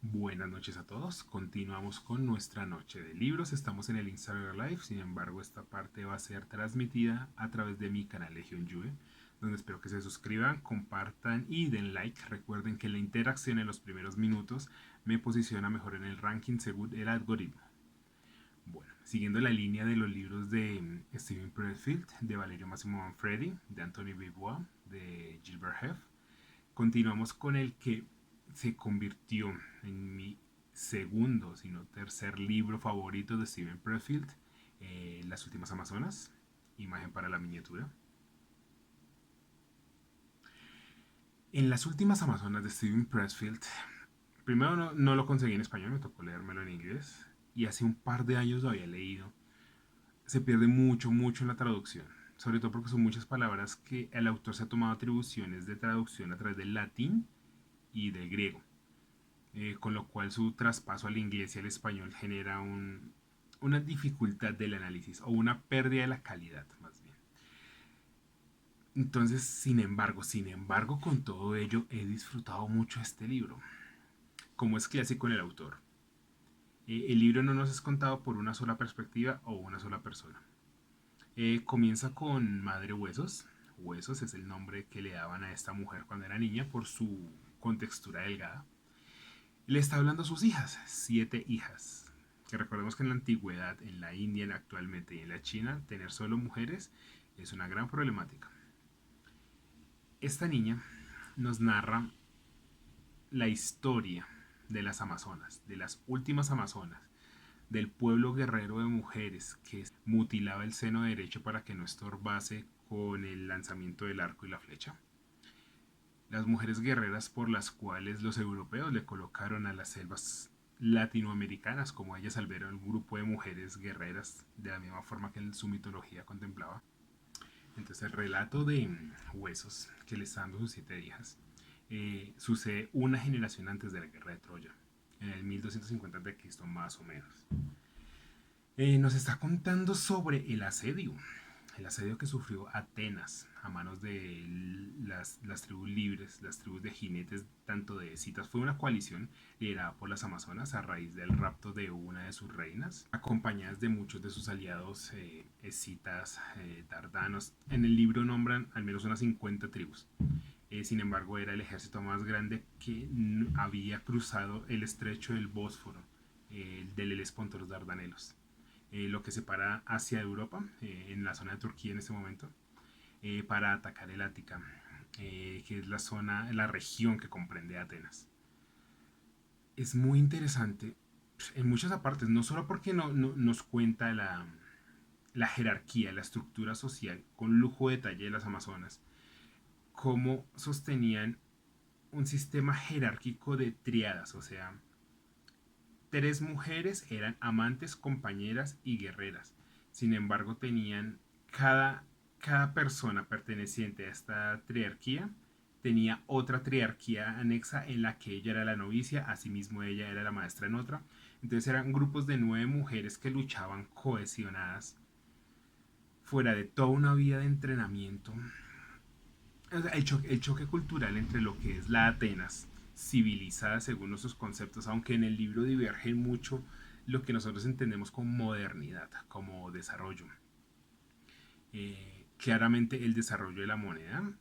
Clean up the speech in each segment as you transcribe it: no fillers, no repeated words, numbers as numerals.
Buenas noches a todos. Continuamos con nuestra noche de libros. Estamos en el Instagram Live. Sin embargo, esta parte va a ser transmitida a través de mi canal Legion Juve, donde espero que se suscriban, compartan y den like. Recuerden que la interacción en los primeros minutos me posiciona mejor en el ranking según el algoritmo. Bueno, siguiendo la línea de los libros de Steven Pressfield, de Valerio Massimo Manfredi, de Anthony Beauvoir, de Gilbert Heff, continuamos con el que se convirtió en mi segundo, sino tercer libro favorito de Steven Pressfield, Las últimas Amazonas, imagen para la miniatura. En Las últimas Amazonas de Steven Pressfield, primero no lo conseguí en español, me tocó leérmelo en inglés, y hace un par de años lo había leído. Se pierde mucho en la traducción, sobre todo porque son muchas palabras que el autor se ha tomado atribuciones de traducción a través del latín y del griego. Con lo cual su traspaso al inglés y al español genera una dificultad del análisis o una pérdida de la calidad más bien. Entonces, sin embargo, con todo ello he disfrutado mucho este libro. Como es clásico en el autor, el libro no nos es contado por una sola perspectiva o una sola persona. Comienza con Madre Huesos. Huesos es el nombre que le daban a esta mujer cuando era niña por su contextura delgada. Le está hablando a sus hijas, 7 hijas. Que recordemos que en la antigüedad, en la India actualmente y en la China, tener solo mujeres es una gran problemática. Esta niña nos narra la historia de las Amazonas, de las últimas Amazonas, del pueblo guerrero de mujeres que mutilaba el seno derecho para que no estorbase con el lanzamiento del arco y la flecha. Las mujeres guerreras por las cuales los europeos le colocaron a las selvas latinoamericanas, como ellas al ver un grupo de mujeres guerreras de la misma forma que en su mitología contemplaba. Entonces el relato de Huesos, que le está dando sus 7 hijas, sucede una generación antes de la guerra de Troya, en el 1250 de Cristo más o menos. Nos está contando sobre el asedio que sufrió Atenas a manos de las tribus libres, las tribus de jinetes, tanto de citas. Fue una coalición liderada por las Amazonas a raíz del rapto de una de sus reinas, acompañadas de muchos de sus aliados escitas, dardanos. En el libro nombran al menos unas 50 tribus. Sin embargo, era el ejército más grande que había cruzado el estrecho del Bósforo, del Helesponto, los Dardanelos, lo que separa Asia de Europa, en la zona de Turquía en este momento, para atacar el Ática, que es la región que comprende Atenas. Es muy interesante en muchas apartes, no solo porque nos cuenta la jerarquía, la estructura social con lujo de detalle de las Amazonas, cómo sostenían un sistema jerárquico de triadas, o sea, 3 mujeres eran amantes, compañeras y guerreras. Sin embargo, tenían cada persona perteneciente a esta triarquía tenía otra triarquía anexa en la que ella era la novicia, asimismo ella era la maestra en otra. Entonces eran grupos de 9 mujeres que luchaban cohesionadas fuera de toda una vida de entrenamiento. O sea, el choque cultural entre lo que es la Atenas civilizada según nuestros conceptos, aunque en el libro diverge mucho lo que nosotros entendemos como modernidad, como desarrollo. Claramente el desarrollo de la moneda.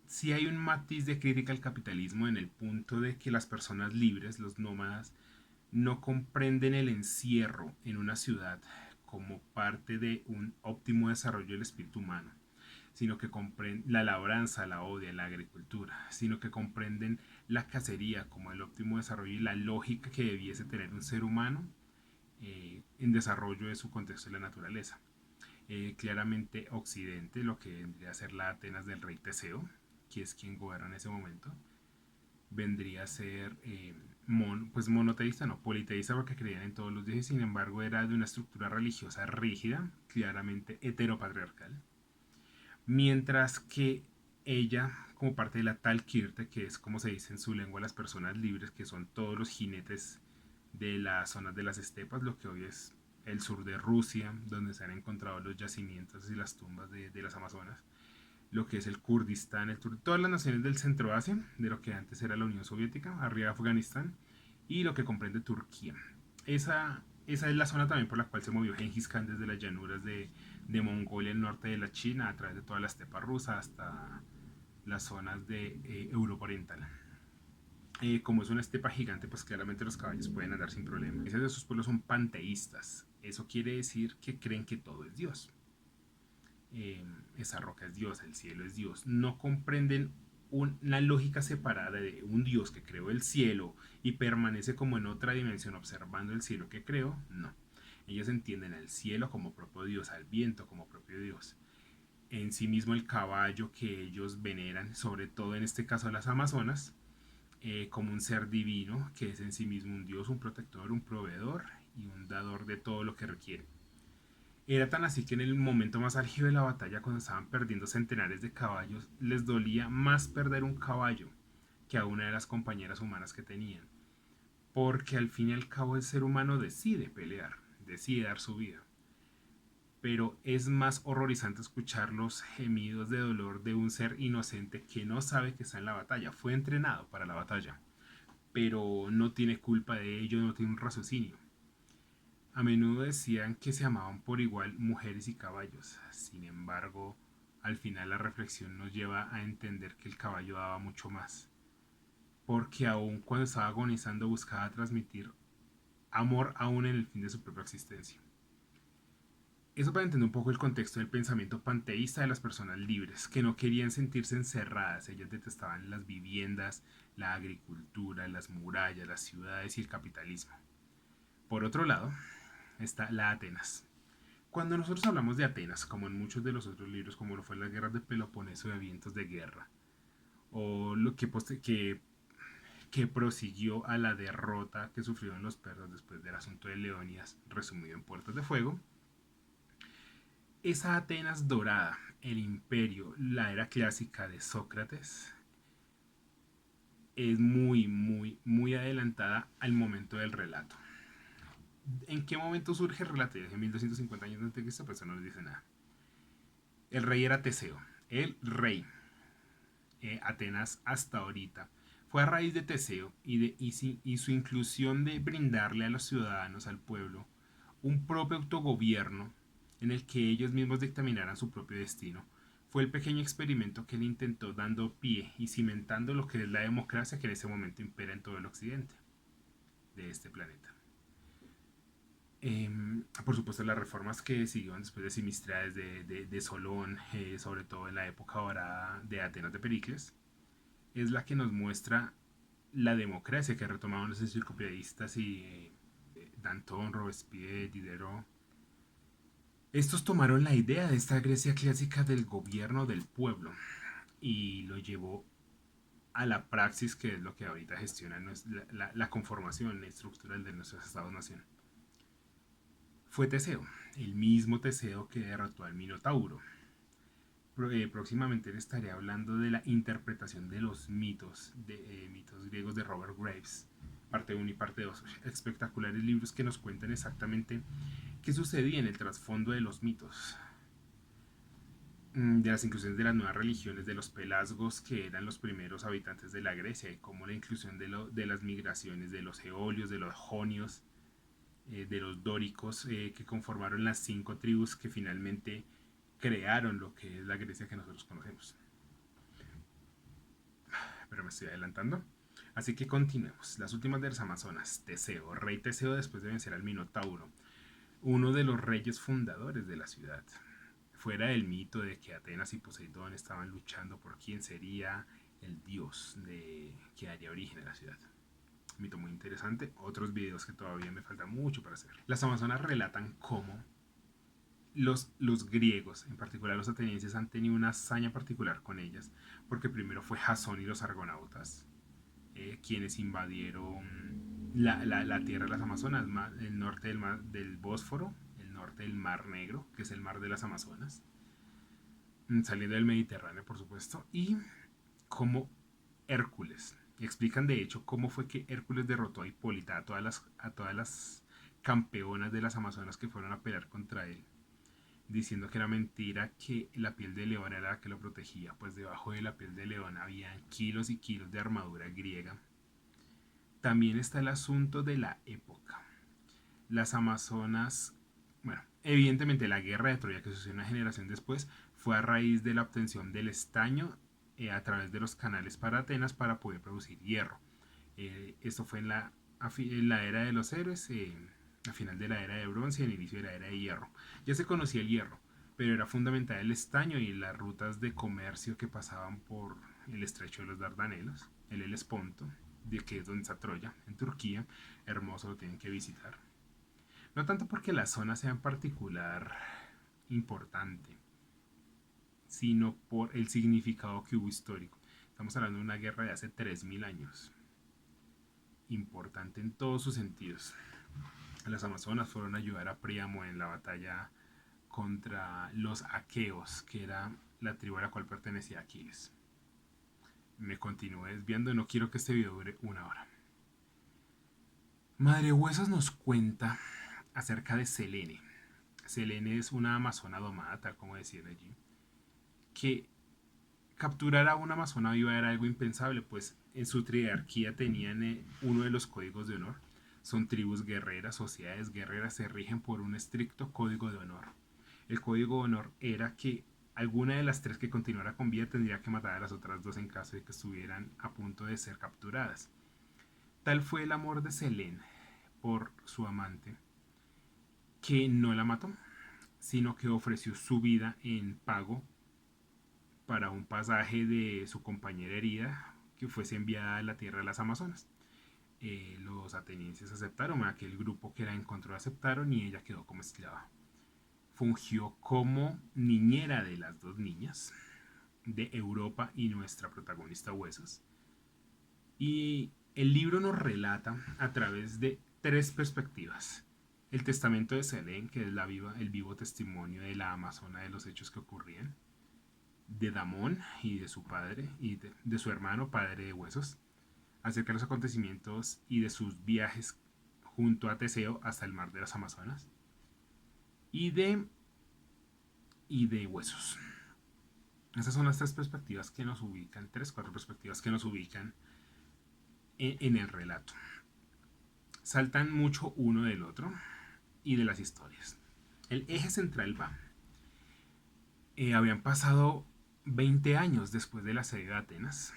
Sí hay un matiz de crítica al capitalismo en el punto de que las personas libres, los nómadas, no comprenden el encierro en una ciudad como parte de un óptimo desarrollo del espíritu humano, sino que comprenden la labranza, la odia, la agricultura, sino que comprenden la cacería como el óptimo desarrollo y la lógica que debiese tener un ser humano en desarrollo de su contexto de la naturaleza. Claramente Occidente, lo que vendría a ser la Atenas del rey Teseo, que es quien gobierna en ese momento, vendría a ser pues monoteísta, no politeísta porque creían en todos los dioses, sin embargo era de una estructura religiosa rígida, claramente heteropatriarcal, mientras que ella, como parte de la Talkirte, que es como se dice en su lengua las personas libres, que son todos los jinetes de las zonas de las estepas, lo que hoy es el sur de Rusia, donde se han encontrado los yacimientos y las tumbas de las Amazonas, lo que es el Kurdistán, todas las naciones del centro Asia, de lo que antes era la Unión Soviética, arriba Afganistán, y lo que comprende Turquía. Esa es la zona también por la cual se movió Genghis Khan desde las llanuras de Mongolia, el norte de la China, a través de toda la estepa rusa hasta las zonas de Europa Oriental. Como es una estepa gigante, pues claramente los caballos pueden andar sin problema. Esos de sus pueblos son panteístas. Eso quiere decir que creen que todo es Dios. Esa roca es Dios, el cielo es Dios. No comprenden una lógica separada de un Dios que creó el cielo y permanece como en otra dimensión observando el cielo que creó. No. Ellos entienden al cielo como propio Dios, al viento como propio Dios. En sí mismo el caballo que ellos veneran, sobre todo en este caso las Amazonas, como un ser divino que es en sí mismo un Dios, un protector, un proveedor y un dador de todo lo que requiere. Era tan así que en el momento más álgido de la batalla, cuando estaban perdiendo centenares de caballos, les dolía más perder un caballo que a una de las compañeras humanas que tenían. Porque al fin y al cabo el ser humano decide pelear, decide dar su vida. Pero es más horrorizante escuchar los gemidos de dolor de un ser inocente que no sabe que está en la batalla. Fue entrenado para la batalla, pero no tiene culpa de ello, no tiene un raciocinio. A menudo decían que se amaban por igual mujeres y caballos. Sin embargo, al final la reflexión nos lleva a entender que el caballo daba mucho más. Porque aun cuando estaba agonizando buscaba transmitir amor aún en el fin de su propia existencia. Eso para entender un poco el contexto del pensamiento panteísta de las personas libres, que no querían sentirse encerradas. Ellas detestaban las viviendas, la agricultura, las murallas, las ciudades y el capitalismo. Por otro lado, está la Atenas. Cuando nosotros hablamos de Atenas, como en muchos de los otros libros, como lo fue las guerras de Peloponeso de vientos de guerra, o lo que prosiguió a la derrota que sufrieron los persas después del asunto de Leonidas, resumido en Puertas de Fuego, esa Atenas dorada, el imperio, la era clásica de Sócrates, es muy adelantada al momento del relato. ¿En qué momento surge el relato? En 1250 años antes de Cristo, pues eso no nos dice nada. El rey era Teseo, el rey. Atenas hasta ahorita. Fue a raíz de Teseo y su inclusión de brindarle a los ciudadanos, al pueblo, un propio autogobierno en el que ellos mismos dictaminaran su propio destino. Fue el pequeño experimento que él intentó dando pie y cimentando lo que es la democracia que en ese momento impera en todo el occidente de este planeta. Por supuesto, las reformas que siguieron después de Simistriades de Solón, sobre todo en la época dorada de Atenas de Pericles, es la que nos muestra la democracia que retomaban los enciclopedistas y Danton, Robespierre, Diderot. Estos tomaron la idea de esta Grecia clásica del gobierno del pueblo y lo llevó a la praxis que es lo que ahorita gestiona la conformación estructural de nuestros estados-nación. Fue Teseo, el mismo Teseo que derrotó al Minotauro. Próximamente les estaré hablando de la interpretación de los mitos griegos de Robert Graves, parte 1 y parte 2. Espectaculares libros que nos cuentan exactamente qué sucedía en el trasfondo de los mitos, de las inclusiones de las nuevas religiones, de los pelasgos que eran los primeros habitantes de la Grecia, y cómo la inclusión de las migraciones de los eolios, de los jonios, de los dóricos, que conformaron las 5 tribus que finalmente crearon lo que es la Grecia que nosotros conocemos. Pero me estoy adelantando. Así que continuemos. Las últimas de las Amazonas. Teseo, rey Teseo después de vencer al Minotauro, uno de los reyes fundadores de la ciudad. Fuera del mito de que Atenas y Poseidón estaban luchando por quién sería el dios que daría origen a la ciudad. Un mito muy interesante. Otros videos que todavía me falta mucho para hacer. Las Amazonas relatan cómo los griegos, en particular los atenienses, han tenido una hazaña particular con ellas, porque primero fue Jasón y los argonautas, quienes invadieron la tierra de las Amazonas, el norte del Bósforo, el norte del Mar Negro, que es el mar de las Amazonas, saliendo del Mediterráneo, por supuesto, y como Hércules. Explican de hecho cómo fue que Hércules derrotó a Hipólita, a todas las campeonas de las Amazonas que fueron a pelear contra él, diciendo que era mentira que la piel de león era la que lo protegía, pues debajo de la piel de león había kilos y kilos de armadura griega, También está el asunto de la época. Las Amazonas, bueno, evidentemente la guerra de Troya que sucedió una generación después fue a raíz de la obtención del estaño a través de los canales para Atenas para poder producir hierro. Esto fue en la era de los héroes, a final de la era de bronce y el inicio de la era de hierro. Ya se conocía el hierro, pero era fundamental el estaño y las rutas de comercio que pasaban por el estrecho de los Dardanelos, el Helesponto, de que es donde está Troya, en Turquía. Hermoso, lo tienen que visitar. No tanto porque la zona sea en particular importante, sino por el significado que hubo histórico. Estamos hablando de una guerra de hace 3000 años, importante en todos sus sentidos. Las Amazonas fueron a ayudar a Príamo en la batalla contra los aqueos, que era la tribu a la cual pertenecía Aquiles. Me continúo desviando, no quiero que este video dure una hora. Madre Huesos nos cuenta acerca de Selene. Selene es una amazona domada, tal como decía allí, que capturar a una amazona viva era algo impensable, pues en su triarquía tenían uno de los códigos de honor. Son tribus guerreras, sociedades guerreras, se rigen por un estricto código de honor. El código de honor era que alguna de las tres que continuara con vida tendría que matar a las otras dos en caso de que estuvieran a punto de ser capturadas. Tal fue el amor de Selene por su amante que no la mató, sino que ofreció su vida en pago para un pasaje de su compañera herida que fuese enviada a la tierra de las Amazonas. Los atenienses aceptaron, aquel grupo que la encontró aceptaron y ella quedó como esclava. Fungió como niñera de las dos niñas, de Europa y nuestra protagonista Huesos. Y el libro nos relata a través de tres perspectivas. El testamento de Selene, que es el vivo testimonio de la amazona de los hechos que ocurrían. De Damón y de su padre y de su hermano, padre de Huesos, acerca de los acontecimientos y de sus viajes junto a Teseo hasta el mar de las Amazonas. Y de Huesos. Esas son las tres perspectivas que nos ubican, cuatro perspectivas que nos ubican en el relato. Saltan mucho uno del otro y de las historias. El eje central va. Habían pasado 20 años después del asedio de Atenas,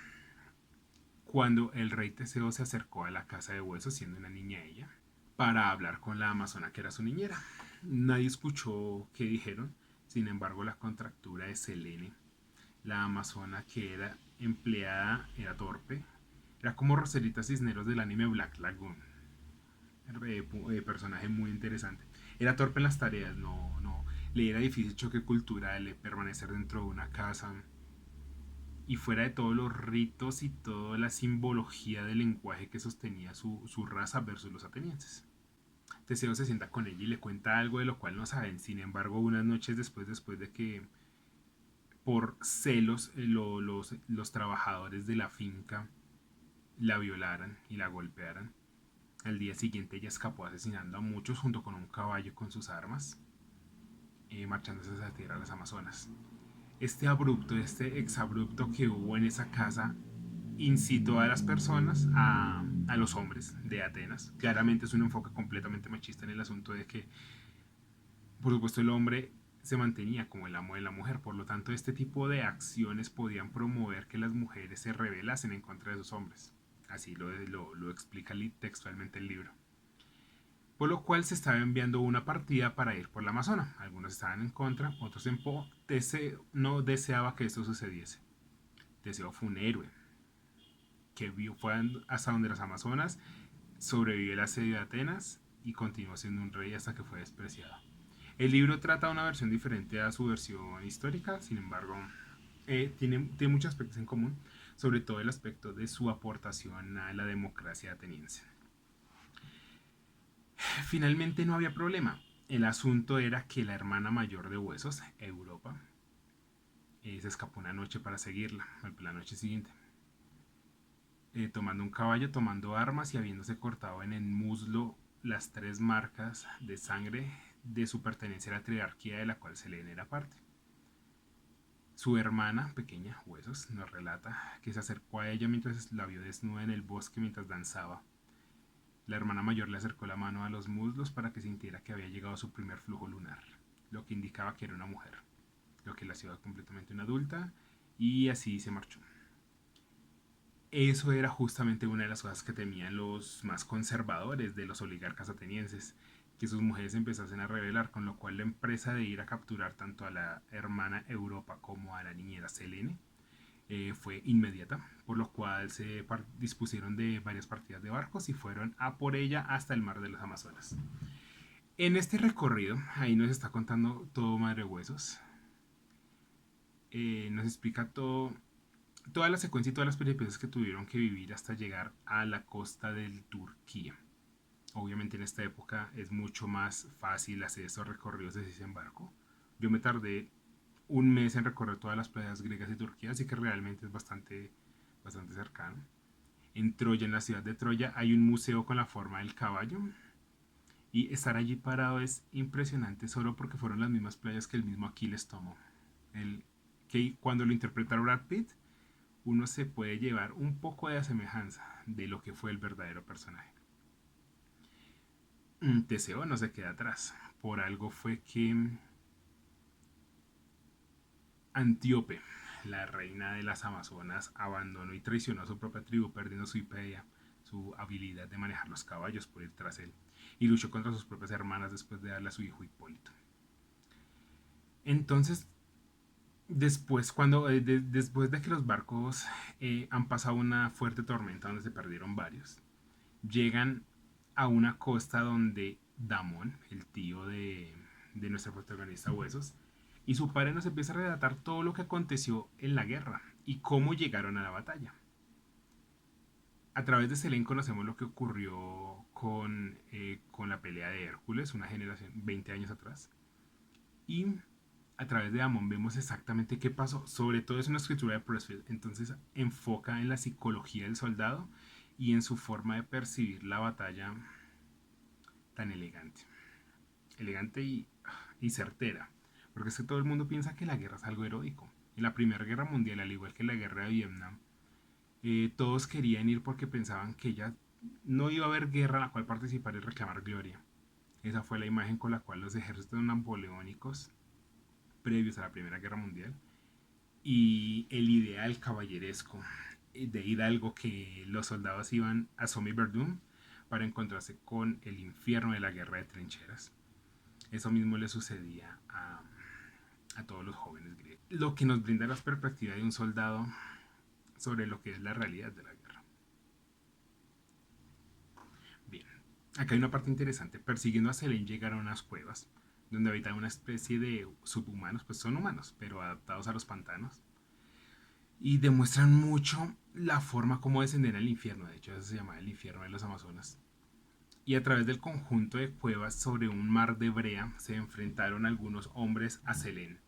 cuando el rey Teseo se acercó a la casa de Huesos, siendo una niña ella, para hablar con la amazona que era su niñera. Nadie escuchó qué dijeron, sin embargo la contractura de Selene, la amazona que era empleada, era torpe, era como Roserita Cisneros del anime Black Lagoon. Personaje muy interesante. Era torpe en las tareas, no, le era difícil choque cultural, permanecer dentro de una casa y fuera de todos los ritos y toda la simbología del lenguaje que sostenía su raza versus los atenienses. Teseo se sienta con ella y le cuenta algo de lo cual no saben. Sin embargo, unas noches después de que por celos los trabajadores de la finca la violaran y la golpearan, al día siguiente ella escapó asesinando a muchos junto con un caballo con sus armas, marchándose hacia la tierra de las Amazonas. Este exabrupto que hubo en esa casa incitó a las personas, a los hombres de Atenas. Claramente es un enfoque completamente machista en el asunto de que, por supuesto, el hombre se mantenía como el amo de la mujer. Por lo tanto, este tipo de acciones podían promover que las mujeres se rebelasen en contra de sus hombres. Así lo explica textualmente el libro. Por lo cual se estaba enviando una partida para ir por la Amazona. Algunos estaban en contra, otros en pro. Teseo no deseaba que esto sucediese. Teseo fue un héroe que fue hasta donde las Amazonas, sobrevivió el asedio de Atenas y continuó siendo un rey hasta que fue despreciado. El libro trata una versión diferente a su versión histórica, sin embargo, tiene muchos aspectos en común, sobre todo el aspecto de su aportación a la democracia ateniense. Finalmente no había problema. El asunto era que la hermana mayor de Huesos, Europa, se escapó una noche para seguirla, la noche siguiente. Tomando un caballo, tomando armas y habiéndose cortado en el muslo las tres marcas de sangre de su pertenencia a la triarquía de la cual Selene era parte. Su hermana pequeña, Huesos, nos relata que se acercó a ella mientras la vio desnuda en el bosque mientras danzaba. La hermana mayor le acercó la mano a los muslos para que sintiera que había llegado su primer flujo lunar, lo que indicaba que era una mujer, lo que la hacía completamente una adulta, y así se marchó. Eso era justamente una de las cosas que temían los más conservadores de los oligarcas atenienses, que sus mujeres empezasen a rebelar, con lo cual la empresa de ir a capturar tanto a la hermana Europa como a la niñera Selene fue inmediata, por lo cual se dispusieron de varias partidas de barcos y fueron a por ella hasta el mar de los Amazonas. En este recorrido, ahí nos está contando todo Madre Huesos, nos explica todo, toda la secuencia y todas las peripecias que tuvieron que vivir hasta llegar a la costa de Turquía. Obviamente en esta época es mucho más fácil hacer estos recorridos de en barco. Yo me tardé un mes en recorrer todas las playas griegas de Turquía, así que realmente es bastante cercano. En Troya, en la ciudad de Troya, hay un museo con la forma del caballo. Y estar allí parado es impresionante solo porque fueron las mismas playas que el mismo Aquiles tomó. El, que cuando lo interpreta Brad Pitt, uno se puede llevar un poco de semejanza de lo que fue el verdadero personaje. Teseo no se queda atrás. Por algo fue que Antíope, la reina de las Amazonas, abandonó y traicionó a su propia tribu, perdiendo su hiperia, su habilidad de manejar los caballos por ir tras él, y luchó contra sus propias hermanas después de darle a su hijo Hipólito. Entonces, después de que los barcos han pasado una fuerte tormenta donde se perdieron varios, llegan a una costa donde Damón, el tío de nuestro protagonista Huesos, y su padre nos empieza a relatar todo lo que aconteció en la guerra y cómo llegaron a la batalla. A través de Selene conocemos lo que ocurrió con la pelea de Hércules, una generación, 20 años atrás. Y a través de Damon vemos exactamente qué pasó. Sobre todo es una escritura de Pressfield, entonces enfoca en la psicología del soldado y en su forma de percibir la batalla tan elegante. Elegante y certera. Porque es que todo el mundo piensa que la guerra es algo heroico. En la Primera Guerra Mundial, al igual que en la Guerra de Vietnam, todos querían ir porque pensaban que ya no iba a haber guerra en la cual participar y reclamar gloria. Esa fue la imagen con la cual los ejércitos napoleónicos previos a la Primera Guerra Mundial y el ideal caballeresco de hidalgo que los soldados iban a Somme y Verdun para encontrarse con el infierno de la guerra de trincheras. Eso mismo le sucedía a todos los jóvenes griegos. Lo que nos brinda la perspectiva de un soldado sobre lo que es la realidad de la guerra. Bien, acá hay una parte interesante. Persiguiendo a Selene llegaron a unas cuevas donde habita una especie de subhumanos, pues son humanos, pero adaptados a los pantanos. Y demuestran mucho la forma como descender al infierno. De hecho, eso se llama el infierno de los Amazonas. Y a través del conjunto de cuevas sobre un mar de brea se enfrentaron algunos hombres a Selene,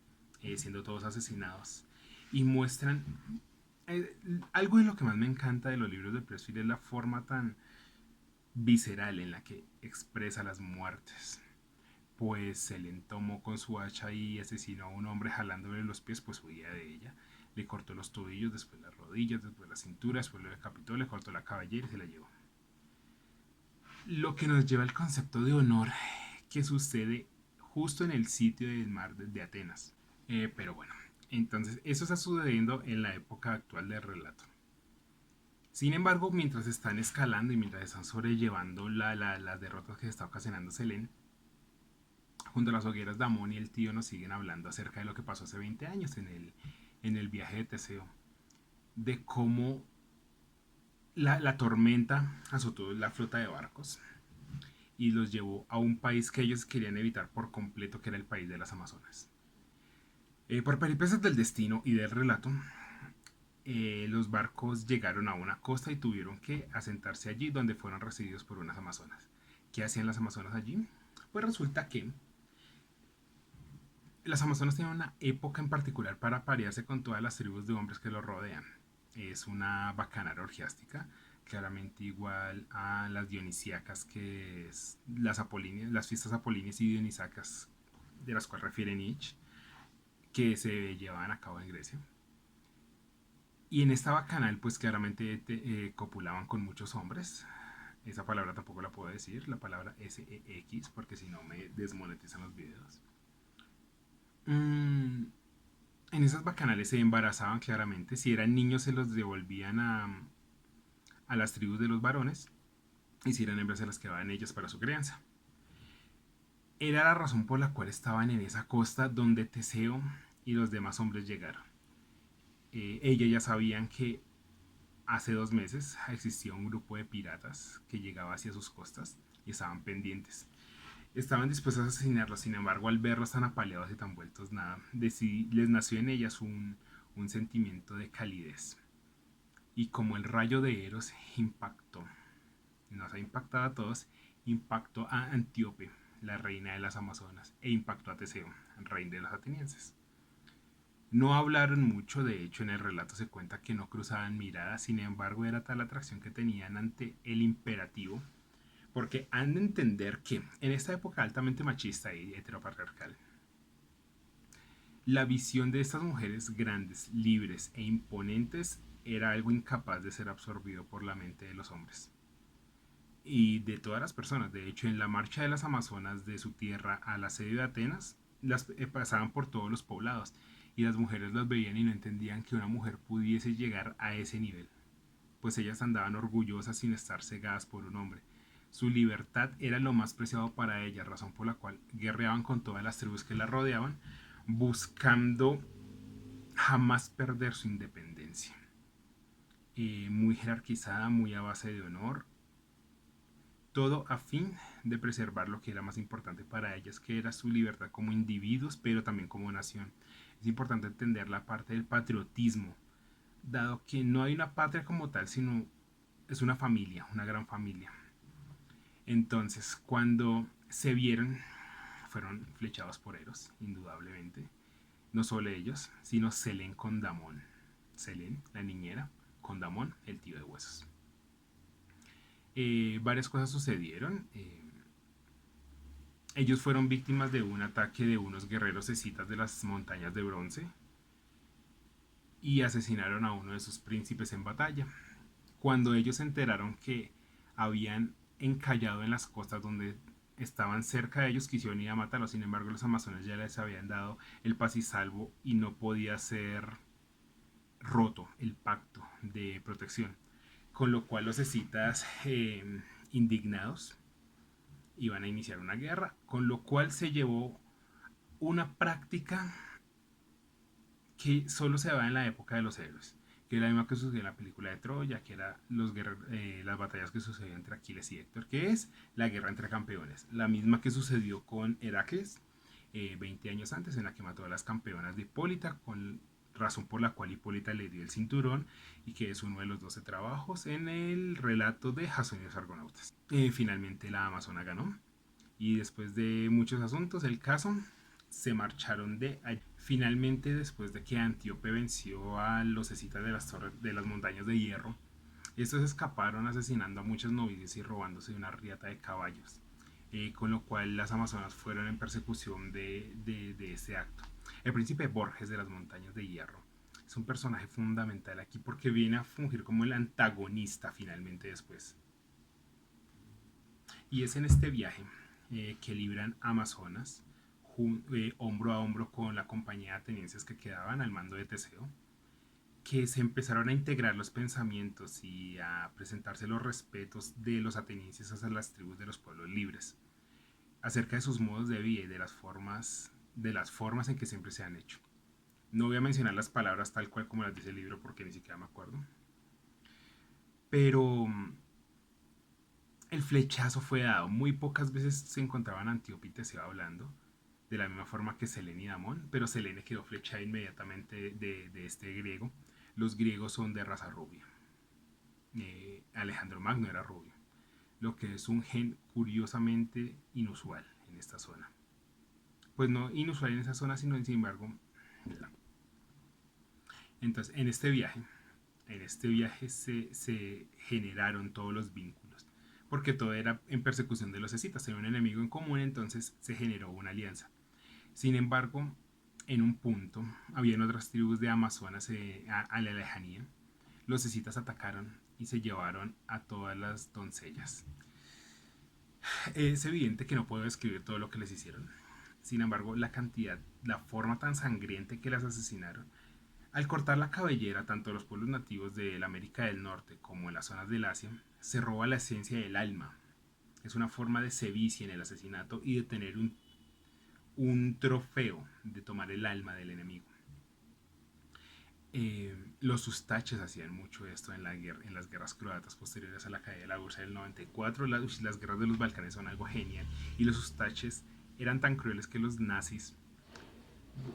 siendo todos asesinados. Y muestran algo de lo que más me encanta de los libros de Pressfield es la forma tan visceral en la que expresa las muertes. Pues Selene tomó con su hacha y asesinó a un hombre jalándole los pies, pues huía de ella. Le cortó los tobillos, después las rodillas, después la cintura, después lo decapitó, le cortó la cabellera y se la llevó. Lo que nos lleva al concepto de honor que sucede justo en el sitio del mar de Atenas. Pero bueno, entonces eso está sucediendo en la época actual del relato. Sin embargo, mientras están escalando y mientras están sobrellevando las derrotas que se está ocasionando Selene, junto a las hogueras Damón y el tío nos siguen hablando acerca de lo que pasó hace 20 años en el viaje de Teseo. De cómo la tormenta azotó la flota de barcos y los llevó a un país que ellos querían evitar por completo, que era el país de las Amazonas. Por peripecias del destino y del relato, los barcos llegaron a una costa y tuvieron que asentarse allí, donde fueron recibidos por unas amazonas. ¿Qué hacían las amazonas allí? Pues resulta que las amazonas tienen una época en particular para parearse con todas las tribus de hombres que los rodean. Es una bacanal orgiástica, claramente igual a las dionisíacas, que es las fiestas apolíneas y dionisíacas de las cuales refiere Nietzsche, que se llevaban a cabo en Grecia. Y en esta bacanal pues claramente copulaban con muchos hombres, Esa palabra tampoco la puedo decir, la palabra sex, porque si no me desmonetizan los videos. Mm, en esas bacanales se embarazaban claramente. Si eran niños se los devolvían a las tribus de los varones y si eran hembras se las quedaban ellas para su crianza. Era la razón por la cual estaban en esa costa donde Teseo y los demás hombres llegaron. Ellas ya sabían que hace 2 meses existía un grupo de piratas que llegaba hacia sus costas y estaban pendientes. Estaban dispuestos a asesinarlos, sin embargo, al verlos tan apaleados y tan vueltos nada, les nació en ellas un sentimiento de calidez. Y como el rayo de Eros impactó, nos ha impactado a todos, impactó a Antíope, la reina de las Amazonas, e impactó a Teseo, rey de los atenienses. No hablaron mucho, de hecho en el relato se cuenta que no cruzaban miradas, sin embargo era tal la atracción que tenían ante el imperativo, porque han de entender que en esta época altamente machista y heteropatriarcal, la visión de estas mujeres grandes, libres e imponentes era algo incapaz de ser absorbido por la mente de los hombres y de todas las personas. De hecho, en la marcha de las Amazonas de su tierra al asedio de Atenas, las pasaban por todos los poblados y las mujeres las veían y no entendían que una mujer pudiese llegar a ese nivel, pues ellas andaban orgullosas sin estar cegadas por un hombre. Su libertad era lo más preciado para ellas, razón por la cual guerreaban con todas las tribus que la rodeaban, buscando jamás perder su independencia. Muy jerarquizada, muy a base de honor, todo a fin de preservar lo que era más importante para ellas, que era su libertad como individuos, pero también como nación. Es importante entender la parte del patriotismo, dado que no hay una patria como tal, sino es una familia, una gran familia. Entonces, cuando se vieron, fueron flechados por Eros, indudablemente. No solo ellos, sino Selén con Damón. Selén, la niñera, con Damón, el tío de huesos. Varias cosas sucedieron. Ellos fueron víctimas de un ataque de unos guerreros escitas de las montañas de bronce y asesinaron a uno de sus príncipes en batalla. Cuando ellos se enteraron que habían encallado en las costas donde estaban cerca de ellos, quisieron ir a matarlos. Sin embargo, los amazones ya les habían dado el paz y salvo y no podía ser roto el pacto de protección. Con lo cual los escitas, indignados, iban a iniciar una guerra, con lo cual se llevó una práctica que solo se da en la época de los héroes, que es la misma que sucedió en la película de Troya, que era las batallas que sucedían entre Aquiles y Héctor, que es la guerra entre campeones, la misma que sucedió con Heracles 20 años antes, en la que mató a las campeonas de Hipólita, con razón por la cual Hipólita le dio el cinturón y que es uno de los 12 trabajos en el relato de Jasón y los Argonautas. Finalmente la Amazona ganó y después de muchos asuntos, el caso, se marcharon de allí. Finalmente, después de que Antíope venció a los escitas de las torres de las montañas de hierro, estos escaparon asesinando a muchos novicios y robándose una riata de caballos, con lo cual las amazonas fueron en persecución de este acto. El príncipe Borges de las montañas de hierro es un personaje fundamental aquí porque viene a fungir como el antagonista finalmente después. Y es en este viaje que libran Amazonas hombro a hombro con la compañía de atenienses que quedaban al mando de Teseo, que se empezaron a integrar los pensamientos y a presentarse los respetos de los atenienses hacia las tribus de los pueblos libres, acerca de sus modos de vida y de las formas en que siempre se han hecho. No voy a mencionar las palabras tal cual como las dice el libro porque ni siquiera me acuerdo. Pero el flechazo fue dado. Muy pocas veces se encontraban Antíope y Teseo hablando, de la misma forma que Selene y Damón, pero Selene quedó flechada inmediatamente de este griego. Los griegos son de raza rubia. Alejandro Magno era rubio, lo que es un gen curiosamente inusual en esta zona. Pues no inusual en esa zona, sino sin embargo. Entonces, en este viaje se generaron todos los vínculos, porque todo era en persecución de los escitas, era un enemigo en común, entonces se generó una alianza. Sin embargo, en un punto, habían otras tribus de Amazonas a la lejanía. Los escitas atacaron y se llevaron a todas las doncellas. Es evidente que no puedo describir todo lo que les hicieron. Sin embargo, la forma tan sangrienta que las asesinaron, al cortar la cabellera tanto de los pueblos nativos de la América del Norte como en las zonas del Asia, se roba la esencia del alma. Es una forma de sevicia en el asesinato y de tener un trofeo de tomar el alma del enemigo. Los ustaches hacían mucho esto en las guerras croatas posteriores a la caída de la URSS del 94. Las guerras de los Balcanes son algo genial. Y los ustaches eran tan crueles que los nazis,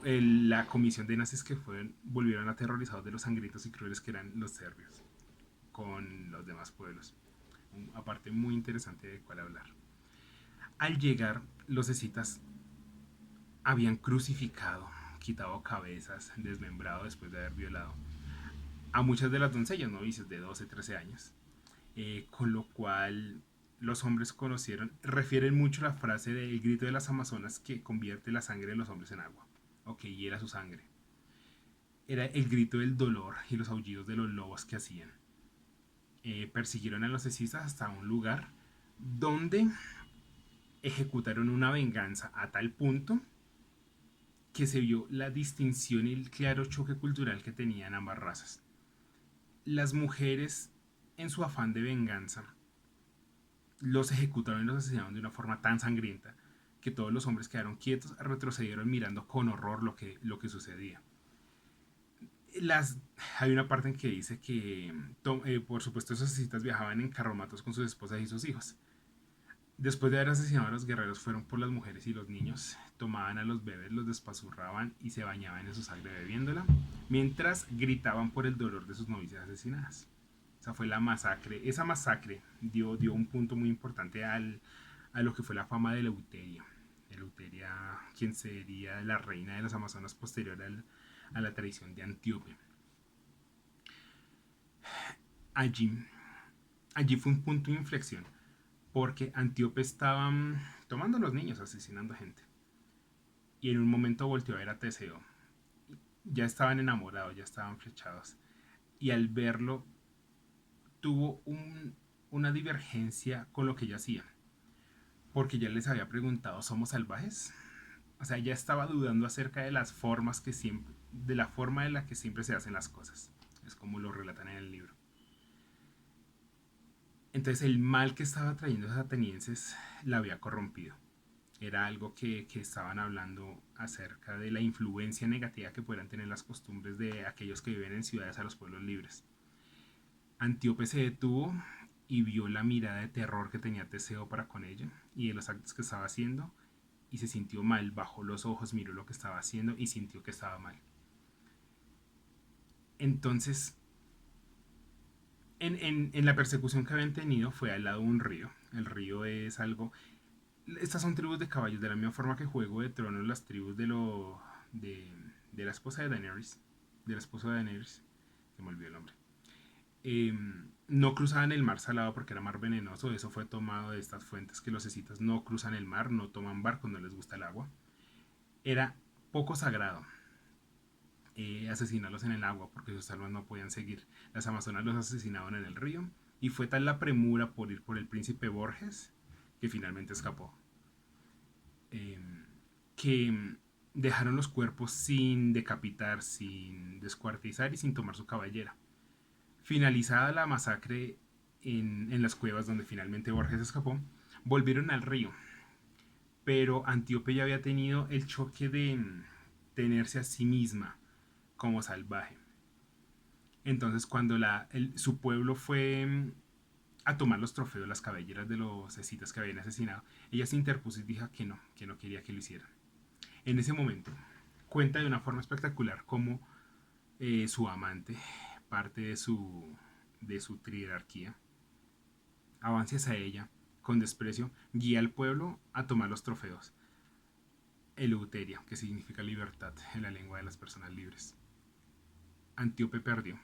la comisión de nazis que fueron, volvieron aterrorizados de los sangrientos y crueles que eran los serbios con los demás pueblos. Aparte muy interesante de cuál hablar. Al llegar, los escitas habían crucificado, quitado cabezas, desmembrado después de haber violado a muchas de las doncellas novicias de 12, 13 años. Con lo cual los hombres refieren mucho la frase del grito de las amazonas que convierte la sangre de los hombres en agua, o que hiela su sangre. Era el grito del dolor y los aullidos de los lobos que hacían. Persiguieron a los escitas hasta un lugar donde ejecutaron una venganza a tal punto que se vio la distinción y el claro choque cultural que tenían ambas razas. Las mujeres, en su afán de venganza, los ejecutaron y los asesinaron de una forma tan sangrienta que todos los hombres quedaron quietos, retrocedieron mirando con horror lo que sucedía. Hay una parte en que dice que, por supuesto, esos asesinos viajaban en carromatos con sus esposas y sus hijos. Después de haber asesinado a los guerreros, fueron por las mujeres y los niños, tomaban a los bebés, los despazurraban y se bañaban en su sangre bebiéndola, mientras gritaban por el dolor de sus novicias asesinadas. Esa fue la masacre. Esa masacre dio un punto muy importante a lo que fue la fama de Eleuteria. Eleuteria, quien sería la reina de las Amazonas posterior a la traición de Antíope. Allí, allí fue un punto de inflexión, porque Antíope estaba tomando a los niños, asesinando gente. Y en un momento volteó a ver a Teseo. Ya estaban enamorados, ya estaban flechados. Y al verlo, tuvo una divergencia con lo que ella hacía. Porque ya les había preguntado, ¿somos salvajes? O sea, ya estaba dudando acerca de las formas que siempre, de la forma en la que siempre se hacen las cosas. Es como lo relatan en el libro. Entonces el mal que estaba trayendo a los atenienses la había corrompido. Era algo que estaban hablando acerca de la influencia negativa que puedan tener las costumbres de aquellos que viven en ciudades a los pueblos libres. Antíope se detuvo y vio la mirada de terror que tenía Teseo para con ella y de los actos que estaba haciendo, y se sintió mal, bajó los ojos, miró lo que estaba haciendo y sintió que estaba mal. Entonces, en la persecución que habían tenido fue al lado de un río. El río es algo... Estas son tribus de caballos, de la misma forma que Juego de Tronos, las tribus de la esposa de Daenerys, de la esposa de Daenerys, se me olvidó el nombre. No cruzaban el mar salado porque era mar venenoso. Eso fue tomado de estas fuentes, que los escitas no cruzan el mar, no toman barcos, no les gusta el agua. Era poco sagrado asesinarlos en el agua porque sus almas no podían seguir. Las amazonas los asesinaban en el río, y fue tal la premura por ir por el príncipe Borges que finalmente escapó. Que dejaron los cuerpos sin decapitar, sin descuartizar y sin tomar su cabellera. Finalizada la masacre en las cuevas donde finalmente Borges escapó, volvieron al río. Pero Antíope ya había tenido el choque de tenerse a sí misma como salvaje. Entonces cuando su pueblo fue a tomar los trofeos, las cabelleras de los escitas que habían asesinado, ella se interpuso y dijo que no quería que lo hicieran. En ese momento cuenta de una forma espectacular cómo su amante, parte de su triarquía, avanza hacia ella con desprecio, guía al pueblo a tomar los trofeos. Eleuteria, que significa libertad en la lengua de las personas libres. Antíope perdió.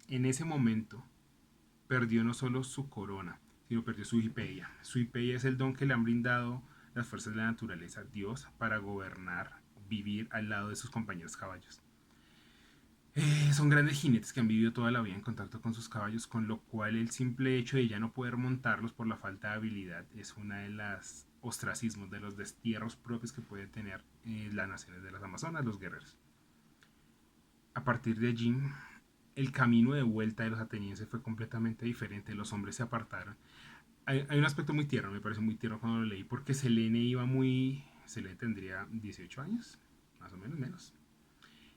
En ese momento perdió no solo su corona, sino perdió su hipeia. Su hipeia es el don que le han brindado las fuerzas de la naturaleza, Dios, para gobernar, vivir al lado de sus compañeros caballos. Son grandes jinetes que han vivido toda la vida en contacto con sus caballos, con lo cual el simple hecho de ya no poder montarlos por la falta de habilidad es una de las ostracismos, de los destierros propios que puede tener las naciones de las Amazonas, los guerreros. A partir de allí, el camino de vuelta de los atenienses fue completamente diferente. Los hombres se apartaron. Hay un aspecto muy tierno, me parece muy tierno cuando lo leí, porque Selene iba muy. Selene tendría 18 años, más o menos, menos.